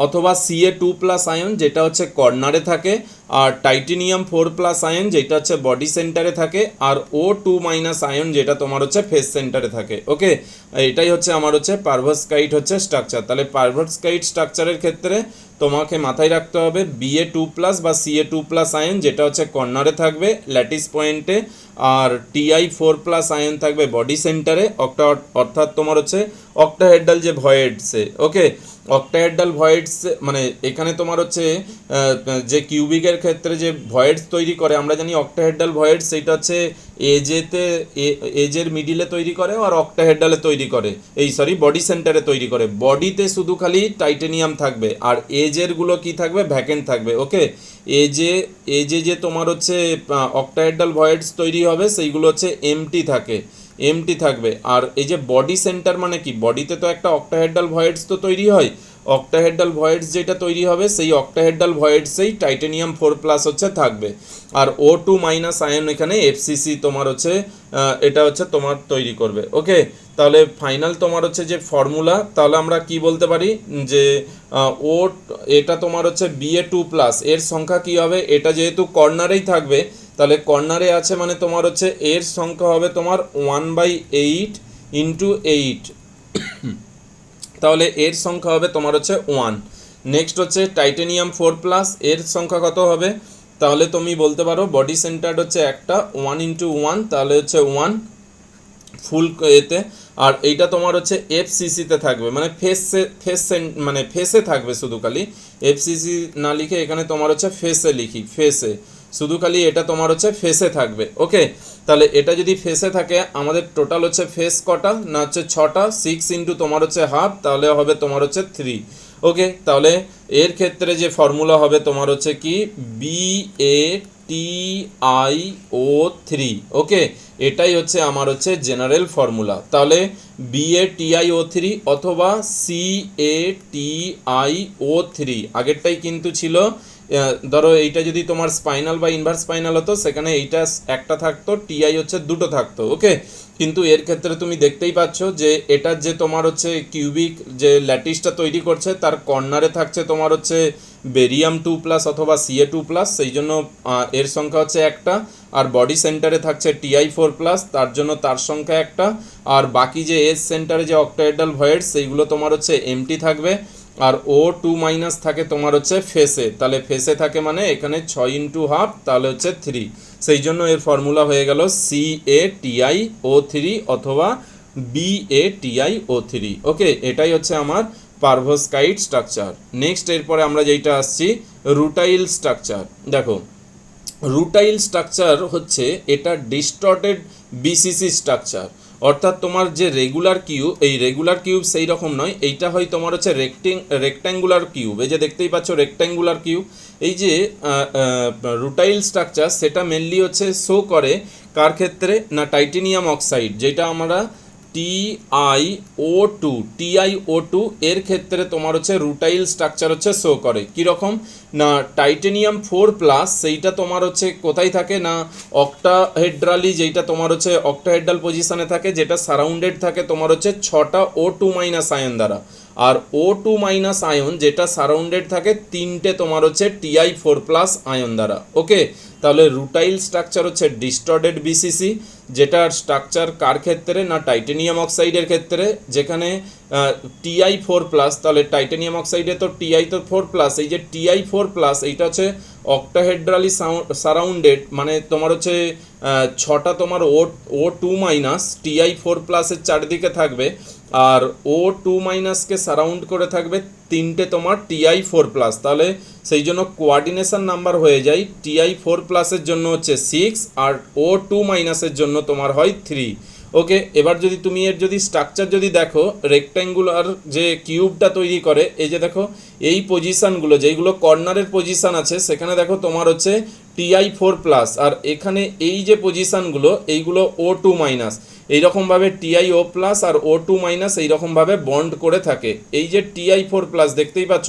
A: অথবা Ca2+ আয়ন যেটা হচ্ছে কর্নারে থাকে, আর টাইটেনিয়াম 4+ আয়ন যেটা হচ্ছে বডি সেন্টারে থাকে, আর O2- আয়ন যেটা তোমার হচ্ছে ফেস সেন্টারে থাকে। ওকে, এটাই হচ্ছে আমার হচ্ছে পারভস্কাইট হচ্ছে স্ট্রাকচার। তাহলে পারভস্কাইট স্ট্রাকচারের ক্ষেত্রে তোমাকে মাথায় রাখতে হবে Ba2+ বা Ca2+ আয়ন যেটা হচ্ছে কর্নারে থাকবে ল্যাটিস পয়েন্টে, আর Ti4+ আয়ন থাকবে বডি সেন্টারে, অর্থাৎ তোমার হচ্ছে অক্টাহেড্রাল যে ভয়েডসে। ওকে, অক্টাহেড্রাল ভয়েডস মানে এখানে তোমার হচ্ছে যে কিউবিকের ক্ষেত্রে যে ভয়েডস তৈরি করে, আমরা জানি অক্টাহেড্রাল ভয়েডস সেইটা হচ্ছে এজের মিডিলে তৈরি করে আর অক্টাহেড্রালে তৈরি করে, বডি সেন্টারে তৈরি করে। বডিতে শুধু খালি টাইটেনিয়াম থাকবে আর এজেরগুলো কি থাকবে, ভ্যাকেন্ট থাকবে। ওকে, এজে যে তোমার হচ্ছে অক্টাহেড্রাল ভয়েডস তৈরি হবে সেইগুলো হচ্ছে এমটি থাকবে। আর এই যে বডি সেন্টার মানে কি, বডিতে তো একটা অক্টাহেড্রাল ভয়েডস তো তৈরি হয়, অক্টাহেড্রাল ভয়েডস যেটা তৈরি হবে সেই অক্টাহেড্রাল ভয়েডসেই টাইটেনিয়াম 4+ হচ্ছে থাকবে। আর O2- আয়ন এখানে FCC তোমার হচ্ছে এটা হচ্ছে তোমার তৈরি করবে। ওকে, তাহলে ফাইনাল তোমার হচ্ছে যে ফর্মুলা, তাহলে আমরা কি বলতে পারি যে ও এটা তোমার হচ্ছে Ba2+, এর সংখ্যা কি হবে, এটা যেহেতু কর্নারেই থাকবে তাহলে কর্নারে আছে মানে তোমার হচ্ছে এর সংখ্যা হবে তোমার 1/8 × 8, তাহলে এর সংখ্যা হবে তোমার হচ্ছে 1। নেক্সট হচ্ছে টাইটেনিয়াম 4+, এর সংখ্যা কত হবে, তাহলে তুমি বলতে পারো বডি সেন্টার হচ্ছে একটা 1 × 1, তাহলে হচ্ছে 1 ফুল এতে। আর এইটা তোমার হচ্ছে FCC-তে থাকবে, মানে ফেসে থাকবে শুধু খালি, FCC না লিখে এখানে তোমার হচ্ছে ফেসে লিখি, ফেসে শুধু খালি এটা তোমার হচ্ছে ফেসে থাকবে। ওকে, তাহলে এটা যদি ফেসে থাকে আমাদের টোটাল হচ্ছে ফেস কটা না হচ্ছে 6টা, 6 × তোমার হচ্ছে হাফ, তাহলে হবে তোমার হচ্ছে 3। ওকে, তাহলে এর ক্ষেত্রে যে ফর্মুলা হবে তোমার হচ্ছে কি BaTiO3। ওকে, এটাই হচ্ছে আমার হচ্ছে জেনারেল ফর্মুলা। তাহলে BaTiO3 অথবা CaTiO3, আগেরটাই কিন্তু ছিল ধরো এইটা যদি তোমার স্পাইনাল বা ইনভার্স স্পাইনাল হতো সেখানে এইটা একটা থাকতো, টিআই হচ্ছে দুটো থাকতো। ওকে, কিন্তু এর ক্ষেত্রে তুমি দেখতেই পাচ্ছ যে এটার যে তোমার হচ্ছে কিউবিক যে ল্যাটিসটা তৈরি করছে তার কর্নারে থাকছে তোমার হচ্ছে বেরিয়াম 2+ অথবা Ca2+, সেই জন্য এর সংখ্যা হচ্ছে একটা, আর বডি সেন্টারে থাকছে Ti4+, তার জন্য তার সংখ্যা একটা, আর বাকি যে এস সেন্টারে যে অক্টাহেড্রাল ভয়েড সেইগুলো তোমার হচ্ছে এমটি থাকবে, আর O2- থাকে তোমার হচ্ছে ফেসে, তাহলে ফেসে থাকে মানে এখানে 6 × হাফ, তাহলে হচ্ছে 3, সেই জন্য এর ফর্মুলা হয়ে গেল CaTiO3 অথবা BaTiO3। ওকে, এটাই হচ্ছে আমার পারভস্কাইট স্ট্রাকচার। নেক্সট এরপরে আমরা যেইটা আসছি রুটাইল স্ট্রাকচার। দেখো, রুটাইল স্ট্রাকচার হচ্ছে এটা ডিস্টর্টেড বিসিসি স্ট্রাকচার, অর্থাৎ তোমার যে রেগুলার কিউব, এই রেগুলার কিউব সেই রকম নয়, এইটা হয় তোমার হচ্ছে রেক্ট্যাঙ্গুলার কিউব। এই যে দেখতেই পাচ্ছ রেক্ট্যাঙ্গুলার কিউব, এই যে রুটাইল স্ট্রাকচার সেটা মেনলি হচ্ছে শো করে কার ক্ষেত্রে না টাইটেনিয়াম অক্সাইড, যেটা আমরা TiO2 এর ক্ষেত্রে তোমার হচ্ছে রুটাইল স্ট্রাকচার হচ্ছে শো করে। কীরকম না টাইটেনিয়াম 4+, সেইটা তোমার হচ্ছে কোথায় থাকে না অক্টাহেড্রালি, যেটা তোমার হচ্ছে অক্টাহেড্রাল পজিশনে থাকে, যেটা সারাউন্ডেড থাকে তোমার হচ্ছে 6টা O2- আয়ন দ্বারা, আর O2- আয়ন যেটা সারাউন্ডেড থাকে 3টে তোমার হচ্ছে Ti4+ আয়ন দ্বারা। ওকে, তাহলে রুটাইল স্ট্রাকচার হচ্ছে ডিস্টর্টেড বিসিসি, যেটার স্ট্রাকচার কার ক্ষেত্রে না টাইটেনিয়াম অক্সাইডের ক্ষেত্রে, যেখানে Ti4+, তাহলে টাইটেনিয়াম অক্সাইডে তো Ti তো 4+, এই যে Ti4+, এইটা হচ্ছে অক্টাহেড্রালি সারাউন্ডেড, মানে তোমার হচ্ছে 6টা তোমার O2- Ti4+-এর চারদিকে থাকবে, আর O2- সারাউন্ড করে থাকবে 3টে তোমার Ti4+, তাহলে সেই জন্য কোয়ার্ডিনেশন নাম্বার হয়ে যায় Ti4+-এর জন্য হচ্ছে 6 আর O2- জন্য তোমার হয় 3। ওকে, এবার যদি তুমি এর যদি স্ট্রাকচার যদি দেখো, রেক্ট্যাঙ্গুলার যে কিউবটা তৈরি করে, এই যে দেখো এই পজিশানগুলো যেইগুলো কর্নারের পজিশান আছে সেখানে দেখো তোমার হচ্ছে Ti4+, আর এখানে এই যে পজিশানগুলো এইগুলো O2-, এইরকমভাবে TiO+ আর O2- এইরকমভাবে বন্ড করে থাকে। এই যে Ti4+, দেখতেই পাচ্ছ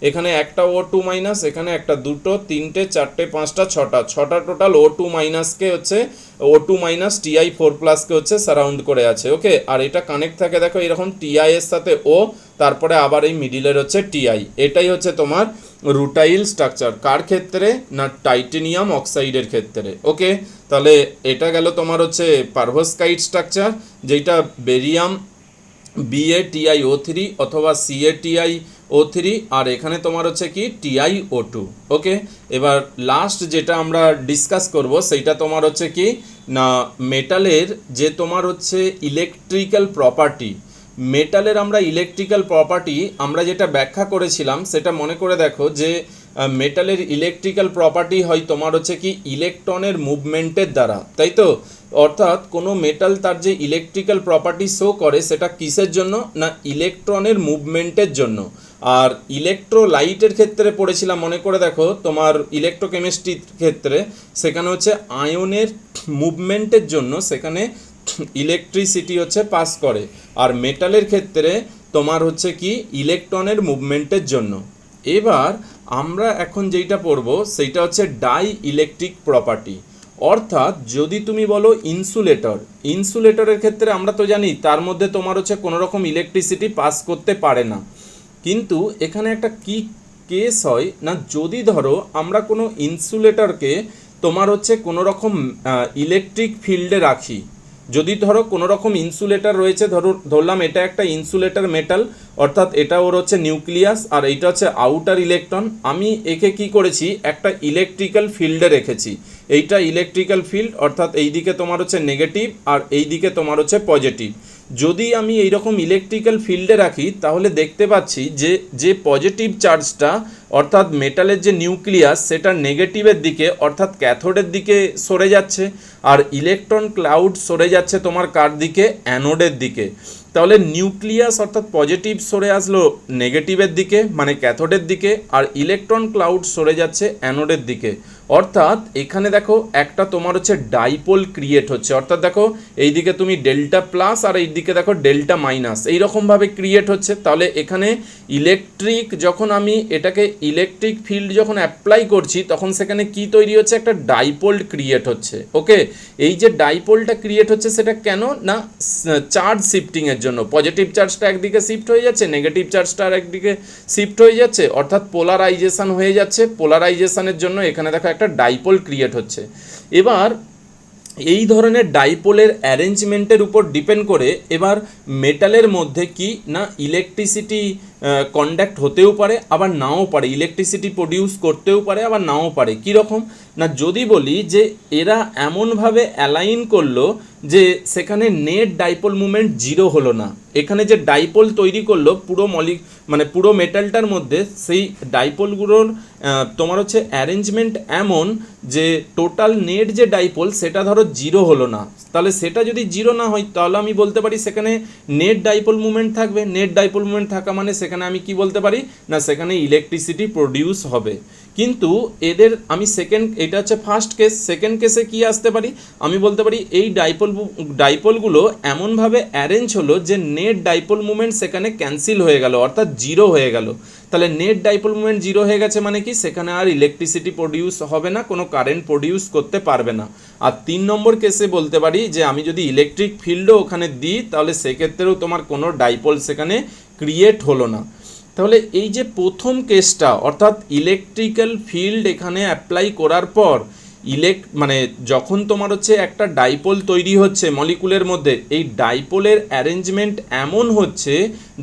A: এখানে একটা O2-, এখানে একটা, দুটো, তিনটে, চারটে, পাঁচটা, ছটা টোটাল O2- হচ্ছে O2- Ti4+-কে হচ্ছে সারাউন্ড করে আছে। ওকে, আর এটা কানেক্ট থাকে দেখো এরকম Ti এর সাথে O, তারপরে আবার এই মিডিলের হচ্ছে টিআই। এটাই হচ্ছে তোমার রুটাইল স্ট্রাকচার। কার ক্ষেত্রে? না টাইটেনিয়াম অক্সাইডের ক্ষেত্রে। ওকে, তাহলে এটা গেল তোমার হচ্ছে পারভস্কাইড স্ট্রাকচার, যেটা বেরিয়াম BaTiO3 অথবা CaTiO3, আর এখানে তোমার হচ্ছে কি TiO2। ওকে, এবার লাস্ট যেটা আমরা ডিসকাস করব সেইটা তোমার হচ্ছে কি না মেটালের যে তোমার হচ্ছে ইলেকট্রিক্যাল প্রপার্টি। মেটালের আমরা ইলেকট্রিক্যাল প্রপার্টি আমরা যেটা ব্যাখ্যা করেছিলাম সেটা মনে করে দেখো যে মেটালের ইলেকট্রিক্যাল প্রপার্টি হয় তোমার হচ্ছে কি ইলেকট্রনের মুভমেন্টের দ্বারা, তাই তো? অর্থাৎ কোনো মেটাল তার যে ইলেকট্রিক্যাল প্রপার্টি শো করে সেটা কিসের জন্য? না ইলেকট্রনের মুভমেন্টের জন্য। আর ইলেকট্রোলাইটের ক্ষেত্রে পড়েছিলাম মনে করে দেখো তোমার ইলেকট্রোকেমিস্ট্রির ক্ষেত্রে, সেখানে হচ্ছে আয়নের মুভমেন্টের জন্য সেখানে ইলেকট্রিসিটি হচ্ছে পাস করে। আর মেটালের ক্ষেত্রে তোমার হচ্ছে কি ইলেকট্রনের মুভমেন্টের জন্য। এবার আমরা এখন যেইটা পড়বো সেইটা হচ্ছে ডাই ইলেকট্রিক প্রপার্টি। অর্থাৎ যদি তুমি বলো ইনসুলেটরের ক্ষেত্রে আমরা তো জানি তার মধ্যে তোমার হচ্ছে কোনো রকম ইলেকট্রিসিটি পাস করতে পারে না। কিন্তু এখানে একটা কি কেস হয় না, যদি ধরো আমরা কোনো ইনসুলেটরকে তোমার হচ্ছে কোনো রকম ইলেকট্রিক ফিল্ডে রাখি, যদি ধরো কোনো রকম ইনসুলেটর রয়েছে, ধরলাম এটা একটা ইনসুলেটর মেটাল, অর্থাৎ এটা ওর হচ্ছে নিউক্লিয়াস আর এইটা হচ্ছে আউটার ইলেকট্রন। আমি একে কি করেছি একটা ইলেকট্রিক্যাল ফিল্ডে রেখেছি। এইটা ইলেকট্রিক্যাল ফিল্ড, অর্থাৎ এই দিকে তোমার হচ্ছে নেগেটিভ আর এই দিকে তোমার হচ্ছে পজিটিভ। যদি আমি এইরকম ইলেকট্রিক্যাল ফিল্ডে রাখি তাহলে দেখতে পাচ্ছি যে পজিটিভ চার্জটা অর্থাৎ মেটালের যে নিউক্লিয়াস সেটা নেগেটিভের দিকে অর্থাৎ ক্যাথোডের দিকে সরে যাচ্ছে, আর ইলেকট্রন ক্লাউড সরে যাচ্ছে তোমার কার দিকে? অ্যানোডের দিকে। তাহলে নিউক্লিয়াস অর্থাৎ পজিটিভ সরে আসলো নেগেটিভের দিকে মানে ক্যাথোডের দিকে, আর ইলেকট্রন ক্লাউড সরে যাচ্ছে অ্যানোডের দিকে। অর্থাৎ এখানে দেখো একটা তোমার হচ্ছে ডাইপোল ক্রিয়েট হচ্ছে, অর্থাৎ দেখো এইদিকে তুমি ডেল্টা প্লাস আর এইদিকে দেখো ডেল্টা মাইনাস এইরকমভাবে ক্রিয়েট হচ্ছে। তাহলে এখানে ইলেকট্রিক যখন আমি এটাকে ইলেকট্রিক ফিল্ড যখন অ্যাপ্লাই করছি তখন সেখানে কি তৈরি হচ্ছে? একটা ডাইপোল ক্রিয়েট হচ্ছে। ওকে, এই যে ডাইপোলটা ক্রিয়েট হচ্ছে সেটা কেন? না চার্জ শিফটিংয়ের জন্য। পজিটিভ চার্জটা একদিকে শিফট হয়ে যাচ্ছে, নেগেটিভ চার্জটা আর একদিকে শিফট হয়ে যাচ্ছে, অর্থাৎ পোলারাইজেশন হয়ে যাচ্ছে। পোলারাইজেশনের জন্য এখানে দেখো একটা ডাইপোল ক্রিয়েট হচ্ছে। এবার এই ধরনের ডাইপোলের অ্যারেঞ্জমেন্টের উপর ডিপেন্ড করে এবার মেটালের মধ্যে কি না ইলেকট্রিসিটি কন্ডাক্ট হতেও পারে আবার নাও পারে, ইলেকট্রিসিটি প্রডিউস করতেও পারে আবার নাও পারে। কীরকম না, যদি বলি যে এরা এমনভাবে অ্যালাইন করলো যে সেখানে নেট ডাইপোল মুভমেন্ট জিরো হলো না, এখানে যে ডাইপোল তৈরি করলো পুরো মানে পুরো মেটালটার মধ্যে সেই ডাইপোলগুলোর তোমার হচ্ছে অ্যারেঞ্জমেন্ট এমন যে টোটাল নেট যে ডাইপোল সেটা ধরো জিরো হলো না। তাহলে সেটা যদি জিরো না হয় তাহলে আমি বলতে পারি সেখানে নেট ডাইপোল মুভমেন্ট থাকবে। নেট ডাইপোল মুভমেন্ট থাকা মানে সেখানে আমি কি বলতে পারি না সেখানে ইলেকট্রিসিটি প্রডিউস হবে। কিন্তু এদের আমি এটা হচ্ছে ফার্স্ট কেস। সেকেন্ড কেসে কি আসতে পারি? আমি বলতে পারি এই ডাইপোলগুলো এমনভাবে অ্যারেঞ্জ হলো যে নেট ডাইপোল মুভমেন্ট সেখানে ক্যান্সেল হয়ে গেল অর্থাৎ জিরো হয়ে গেল। তাহলে নেট ডাইপোল মুভমেন্ট জিরো হয়ে গেছে মানে কি সেখানে আর ইলেকট্রিসিটি প্রডিউস হবে না, কোনো কারেন্ট প্রডিউস করতে পারবে না। আর 3 নম্বর কেসে বলতে পারি যে আমি যদি ইলেকট্রিক ফিল্ডও ওখানে দিই তাহলে সেক্ষেত্রেও তোমার কোনো ডাইপোল সেখানে ক্রিয়েট হলো না। তাহলে এই যে প্রথম কেসটা অর্থাৎ ইলেকট্রিক্যাল ফিল্ড এখানে অ্যাপ্লাই করার পর মানে যখন তোমার হচ্ছে একটা ডাইপোল তৈরি হচ্ছে মলিকুলের মধ্যে, এই ডাইপোলের অ্যারেঞ্জমেন্ট এমন হচ্ছে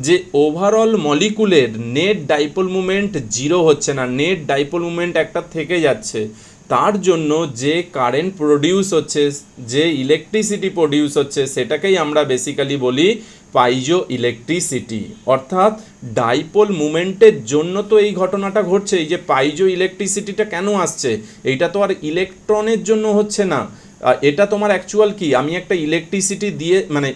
A: যে ওভারঅল মলিকুলের নেট ডাইপোল মুভমেন্ট জিরো হচ্ছে না, নেট ডাইপোল মুভমেন্ট একটা থেকে যাচ্ছে। তার জন্য যে কারেন্ট প্রডিউস হচ্ছে, যে ইলেকট্রিসিটি প্রডিউস হচ্ছে সেটাকেই আমরা বেসিক্যালি বলি পাইজো ইলেকট্রিসিটি। অর্থাৎ ডাইপোল মুভমেন্টের জন্য তো এই ঘটনাটা ঘটছে। এই যে পাইজো ইলেকট্রিসিটিটা কেন আসছে, এইটা তো আর ইলেকট্রনের জন্য হচ্ছে না, এটা তোমার অ্যাকচুয়াল কি আমি একটা ইলেকট্রিসিটি দিয়ে মানে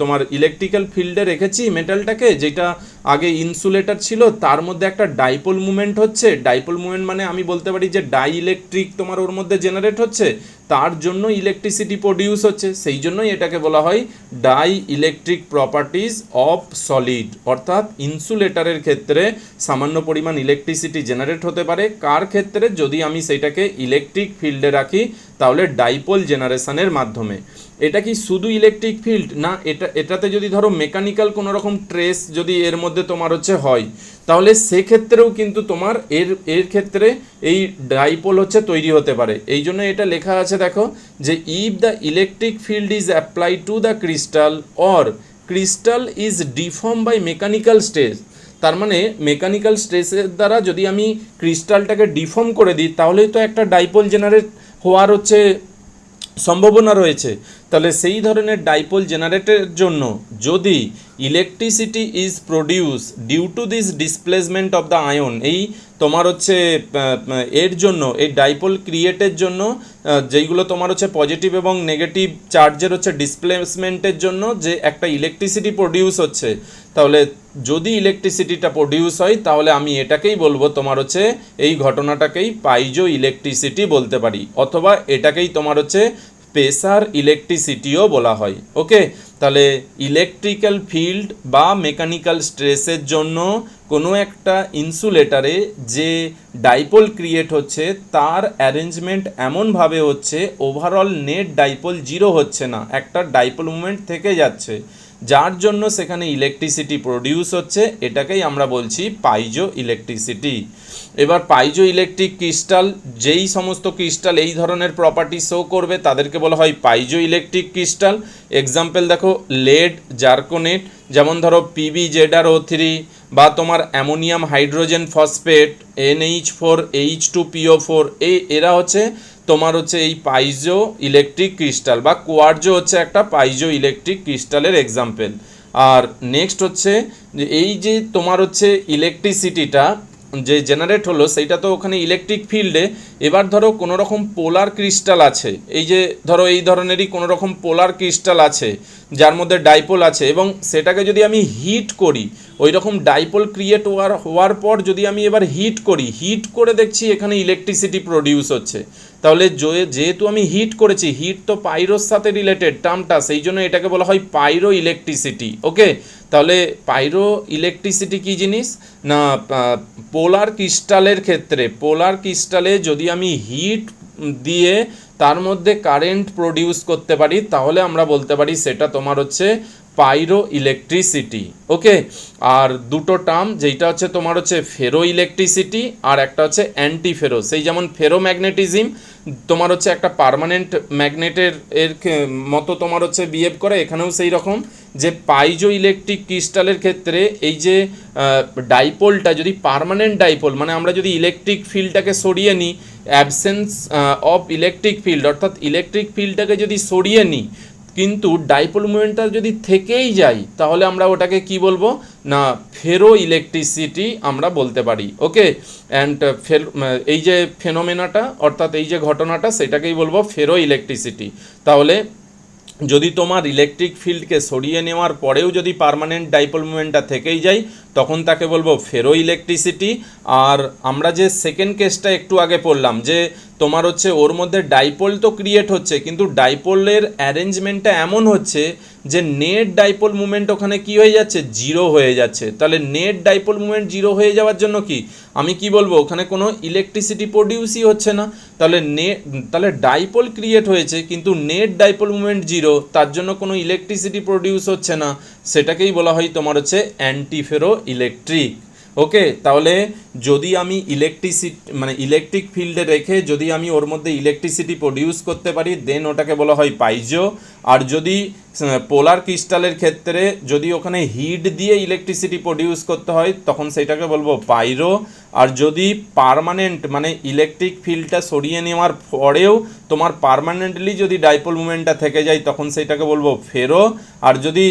A: তোমার ইলেকট্রিক্যাল ফিল্ডে রেখেছি মেটালটাকে, যেটা আগে ইনসুলেটর ছিল, তার মধ্যে একটা ডাইপোল মুভমেন্ট হচ্ছে। ডাইপোল মুভমেন্ট মানে আমি বলতে পারি যে ডাই ইলেকট্রিক তোমার ওর মধ্যে জেনারেট হচ্ছে, তার জন্য ইলেকট্রিসিটি প্রডিউস হচ্ছে। সেই জন্যই এটাকে বলা হয় die electric properties of solid. অর্থাৎ ইনসুলেটরের ক্ষেত্রে সামান্য পরিমাণ ইলেকট্রিসিটি জেনারেট হতে পারে, কার ক্ষেত্রে যদি আমি সেইটাকে ইলেকট্রিক ফিল্ডে রাখি তাহলে ডাইপোল জেনারেশনের মাধ্যমে। এটা কি শুধু ইলেকট্রিক ফিল্ড না, এটাতে যদি ধরো মেকানিক্যাল কোনো রকম ট্রেস যদি এর মধ্যে তোমার হচ্ছে হয়, তাহলে সেক্ষেত্রেও কিন্তু তোমার এর ক্ষেত্রে এই ডাইপোল হচ্ছে তৈরি হতে পারে। এই জন্য এটা লেখা আছে দেখো যে if the electric field is applied to the crystal or crystal is deform by mechanical stress, তার মানে মেকানিক্যাল স্ট্রেসের দ্বারা যদি আমি ক্রিস্টালটাকে ডিফর্ম করে দিই তাহলেই তো একটা ডাইপোল জেনারেট হওয়ার হচ্ছে সম্ভাবনা রয়েছে। তাহলে সেই ধরনের ডাইপোল জেনারেটের জন্য যদি electricity is produce due to this displacement of the ion, এই তোমার হচ্ছে এর জন্য এই ডাইপোল ক্রিয়েটের জন্য যেইগুলো তোমার হচ্ছে পজিটিভ এবং নেগেটিভ চার্জের হচ্ছে ডিসপ্লেসমেন্টের জন্য যে একটা ইলেকট্রিসিটি প্রডিউস হচ্ছে, তাহলে যদি ইলেকট্রিসিটিটা প্রডিউস হয় তাহলে আমি এটাকেই বলবো তোমার হচ্ছে এই ঘটনাটাকেই পাইজো ইলেকট্রিসিটি বলতে পারি, অথবা এটাকেই তোমার হচ্ছে প্রেসার ইলেকট্রিসিটিও বলা হয়। ওকে, তাহলে ইলেকট্রিক্যাল ফিল্ড বা মেকানিক্যাল স্ট্রেসের জন্য কোনো একটা ইনসুলেটারে যে ডাইপোল ক্রিয়েট হচ্ছে তার অ্যারেঞ্জমেন্ট এমনভাবে হচ্ছে ওভারঅল নেট ডাইপোল জিরো হচ্ছে না, একটা ডাইপোল মুভমেন্ট থেকে যাচ্ছে, যার জন্য সেখানে ইলেকট্রিসিটি প্রডিউস হচ্ছে, এটাকেই আমরা বলছি পাইজো ইলেকট্রিসিটি। এবার পাইজো ইলেকট্রিক ক্রিস্টাল, যেই সমস্ত ক্রিস্টাল এই ধরনের প্রপার্টি শো করবে তাদেরকে বলা হয় পাইজো ইলেকট্রিক ক্রিস্টাল। এক্সাম্পল দেখো লেড, জার্কোনেট, যেমন ধরো PbZrO3 বা তোমার অ্যামোনিয়াম হাইড্রোজেন ফসফেট NH4H2PO4, এরা হচ্ছে তোমার হচ্ছে এই পাইজো ইলেকট্রিক ক্রিস্টাল, বা কোয়ার্জো হচ্ছে একটা পাইজো ইলেকট্রিক ক্রিস্টালের এক্সাম্পল। আর নেক্সট হচ্ছে যে এই যে তোমার হচ্ছে ইলেকট্রিসিটিটা যে জেনারেট হলো সেইটা তো ওখানে ইলেকট্রিক ফিল্ডে, এবার ধরো কোনো রকম পোলার ক্রিস্টাল আছে, এই যে ধরো এই ধরনেরই কোনো রকম পোলার ক্রিস্টাল আছে যার মধ্যে ডাইপোল আছে, এবং সেটাকে যদি আমি হিট করি, ওই রকম ডাইপোল ক্রিয়েট হওয়ার পর যদি আমি এবার হিট করি, হিট করে দেখছি এখানে ইলেকট্রিসিটি প্রডিউস হচ্ছে, তাহলে যেহেতু আমি হিট করেছি, হিট তো পাইরোর সাথে রিলেটেড টার্মটা, সেই জন্য এটাকে বলা হয় পাইরো ইলেকট্রিসিটি। ওকে, তাহলে পাইরো ইলেকট্রিসিটি কী জিনিস না, পোলার ক্রিস্টালের ক্ষেত্রে পোলার ক্রিস্টালে যদি আমি হিট দিয়ে তার মধ্যে কারেন্ট প্রডিউস করতে পারি তাহলে আমরা বলতে পারি সেটা তোমার হচ্ছে পাইরো ইলেকট্রিসিটি। ওকে, আর দুটো টার্ম, যেইটা হচ্ছে তোমার হচ্ছে ফেরো ইলেকট্রিসিটি আর একটা হচ্ছে অ্যান্টি ফেরো। সেই যেমন ফেরোম্যাগনেটিজম তোমার হচ্ছে একটা পার্মানেন্ট ম্যাগনেটের মতো তোমার হচ্ছে বিহেভ করে, এখানেও সেই রকম যে পাইজো ইলেকট্রিক ক্রিস্টালের ক্ষেত্রে এই যে ডাইপোলটা যদি পার্মানেন্ট ডাইপোল, মানে আমরা যদি ইলেকট্রিক ফিল্ডটাকে সরিয়ে নিই, অ্যাবসেন্স অফ ইলেকট্রিক ফিল্ড, অর্থাৎ ইলেকট্রিক ফিল্ডটাকে যদি সরিয়ে নিই কিন্তু ডাইপোল মুভমেন্টটা যদি থেকেই যায়, তাহলে আমরা ওটাকে কি বলবো না ফেরো ইলেকট্রিসিটি আমরা বলতে পারি। ওকে, অ্যান্ড এই যে ফেনোমেনাটা অর্থাৎ এই যে ঘটনাটা সেটাকেই বলবো ফেরো ইলেকট্রিসিটি। তাহলে যদি তোমার ইলেকট্রিক ফিল্ডকে সরিয়ে নেওয়ার পরেও যদি পার্মানেন্ট ডাইপোল মুভমেন্টটা থেকেই যায় তখন তাকে বলবো ফেরো ইলেকট্রিসিটি। আর আমরা যে সেকেন্ড কেসটা একটু আগে পড়লাম যে তোমার হচ্ছে ওর মধ্যে ডাইপোল তো ক্রিয়েট হচ্ছে কিন্তু ডাইপোলের অ্যারেঞ্জমেন্টটা এমন হচ্ছে যে নেট ডাইপোল মুভমেন্ট ওখানে কি হয়ে যাচ্ছে, জিরো হয়ে যাচ্ছে। তাহলে নেট ডাইপোল মুভমেন্ট জিরো হয়ে যাওয়ার জন্য কি আমি কি বলবো, ওখানে কোনো ইলেকট্রিসিটি প্রডিউসই হচ্ছে না, তাহলে ডাইপোল ক্রিয়েট হয়েছে কিন্তু নেট ডাইপোল মুভমেন্ট জিরো, তার জন্য কোনো ইলেকট্রিসিটি প্রডিউস হচ্ছে না, সেটাকেই বলা হয় তোমার হচ্ছে অ্যান্টিফেরো ইলেকট্রিক। ওকে, তাহলে যদি আমি ইলেকট্রিক ফিল্ডে রেখে যদি আমি ওর মধ্যে ইলেকট্রিসিটি প্রডিউস করতে পারি দেন ওটাকে বলা হয় পাইজো। আর যদি পোলার ক্রিস্টালের ক্ষেত্রে যদি ওখানে হিট দিয়ে ইলেকট্রিসিটি প্রডিউস করতে হয় তখন সেটাকে বলবো পাইরো। আর যদি পার্মানেন্ট মানে ইলেকট্রিক ফিল্ডটা সরিয়ে নেওয়ার পরেও তোমার পার্মানেন্টলি যদি ডাইপোল মুভমেন্টটা থেকে যায় তখন সেটাকে বলবো ফেরো। আর যদি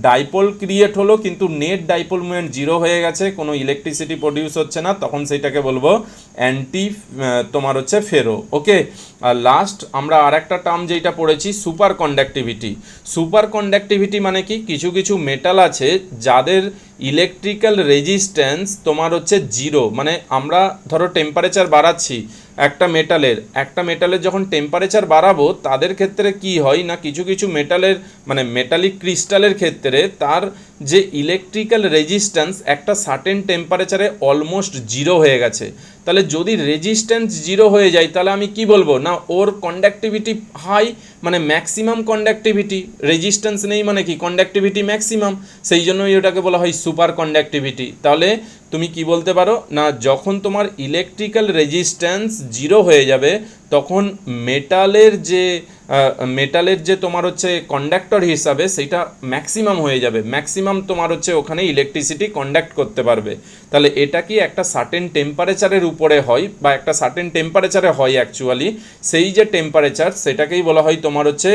A: ডাইপোল ক্রিয়েট হলো কিন্তু নেট ডাইপোল মুভমেন্ট জিরো হয়ে গেছে, কোনো ইলেকট্রিসিটি প্রডিউস হচ্ছে না, তখন সেইটাকে বলবো অ্যান্টি তোমার হচ্ছে ফেরো। ওকে, আর লাস্ট আমরা আর একটা টার্ম যেটা পড়েছি সুপার কন্ডাক্টিভিটি। সুপার কন্ডাক্টিভিটি মানে কি, কিছু কিছু মেটাল আছে যাদের ইলেকট্রিক্যাল রেজিস্ট্যান্স তোমার হচ্ছে জিরো, মানে আমরা ধরো টেম্পারেচার বাড়াচ্ছি একটা মেটালের যখন টেম্পারেচার বাড়াবো তাদের ক্ষেত্রে কি হয় না, কিছু কিছু মেটালের মানে মেটালিক ক্রিস্টালের ক্ষেত্রে তার যে ইলেকট্রিক্যাল রেজিস্ট্যান্স একটা সার্টেন টেম্পারেচারে অলমোস্ট জিরো হয়ে গেছে, তাহলে যদি রেজিস্ট্যান্স জিরো হয়ে যায় তাহলে আমি কি বলবো না ওর কন্ডাক্টিভিটি হাই, মানে ম্যাক্সিমাম কন্ডাক্টিভিটি। রেজিস্ট্যান্স নেই মানে কি কন্ডাক্টিভিটি ম্যাক্সিমাম, সেই জন্যই ওটাকে বলা হয় সুপার কন্ডাক্টিভিটি। তাহলে তুমি কি বলতে পারো না যখন তোমার ইলেকট্রিক্যাল রেজিস্ট্যান্স জিরো হয়ে যাবে তখন মেটালের যে তোমার হচ্ছে কন্ডাক্টর হিসাবে সেটা ম্যাক্সিমাম হয়ে যাবে, ম্যাক্সিমাম তোমার হচ্ছে ওখানে ইলেকট্রিসিটি কন্ডাক্ট করতে পারবে। তাহলে এটা কি একটা সার্টেন টেম্পারেচারের উপরে হয় বা একটা সার্টেন টেম্পারেচারে হয় অ্যাকচুয়ালি, সেই যে টেম্পারেচার সেটাকেই বলা হয় তোমার হচ্ছে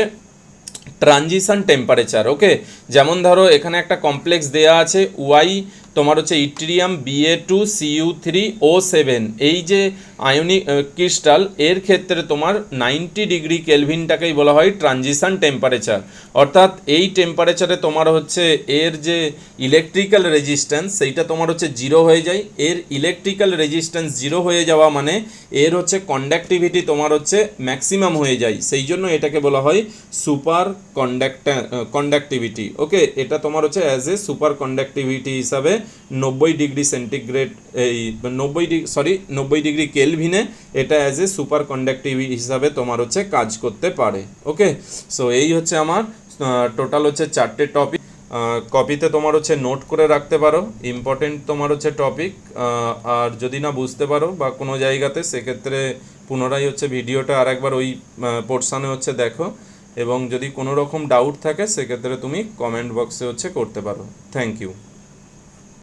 A: ট্রানজিশন টেম্পারেচার। ওকে, যেমন ধরো এখানে একটা কমপ্লেক্স দেয়া আছে ওয়াই তোমার হচ্ছে ইট্রিয়াম Ba2Cu3O7, এই যে আয়নিক ক্রিস্টাল এর ক্ষেত্রে তোমার 90 ডিগ্রি কেলভিনটাকেই বলা হয় ট্রানজিশন টেম্পারেচার। অর্থাৎ এই টেম্পারেচারে তোমার হচ্ছে এর যে ইলেকট্রিক্যাল রেজিস্ট্যান্স সেইটা তোমার হচ্ছে জিরো হয়ে যায়। এর ইলেকট্রিক্যাল রেজিস্ট্যান্স জিরো হয়ে যাওয়া মানে এর হচ্ছে কন্ডাক্টিভিটি তোমার হচ্ছে ম্যাক্সিমাম হয়ে যায়, সেই জন্য এটাকে বলা হয় সুপার কন্ডাক্টিভিটি। ওকে, এটা তোমার হচ্ছে অ্যাজ এ সুপার কন্ডাক্টিভিটি হিসাবে 90 ডিগ্রি সেন্টিগ্রেড এই 90 ডিগ্রি কেলভিনে এটা অ্যাজ এ সুপার কন্ডাক্টিভিটি হিসাবে তোমার হচ্ছে কাজ করতে পারে। ওকে, সো এই হচ্ছে আমার টোটাল হচ্ছে 4টে টপিক। কপিতে তোমার হচ্ছে নোট করে রাখতে পারো ইম্পর্টেন্ট তোমার হচ্ছে টপিক, আর যদি না বুঝতে পারো বা কোনো জায়গাতে সেক্ষেত্রে পুনরায় হচ্ছে ভিডিওটা আরেকবার ওই পোর্শনে হচ্ছে দেখো, এবং যদি কোনো রকম ডাউট থাকে সেক্ষেত্রে তুমি কমেন্ট বক্সে হচ্ছে করতে পারো। Thank you.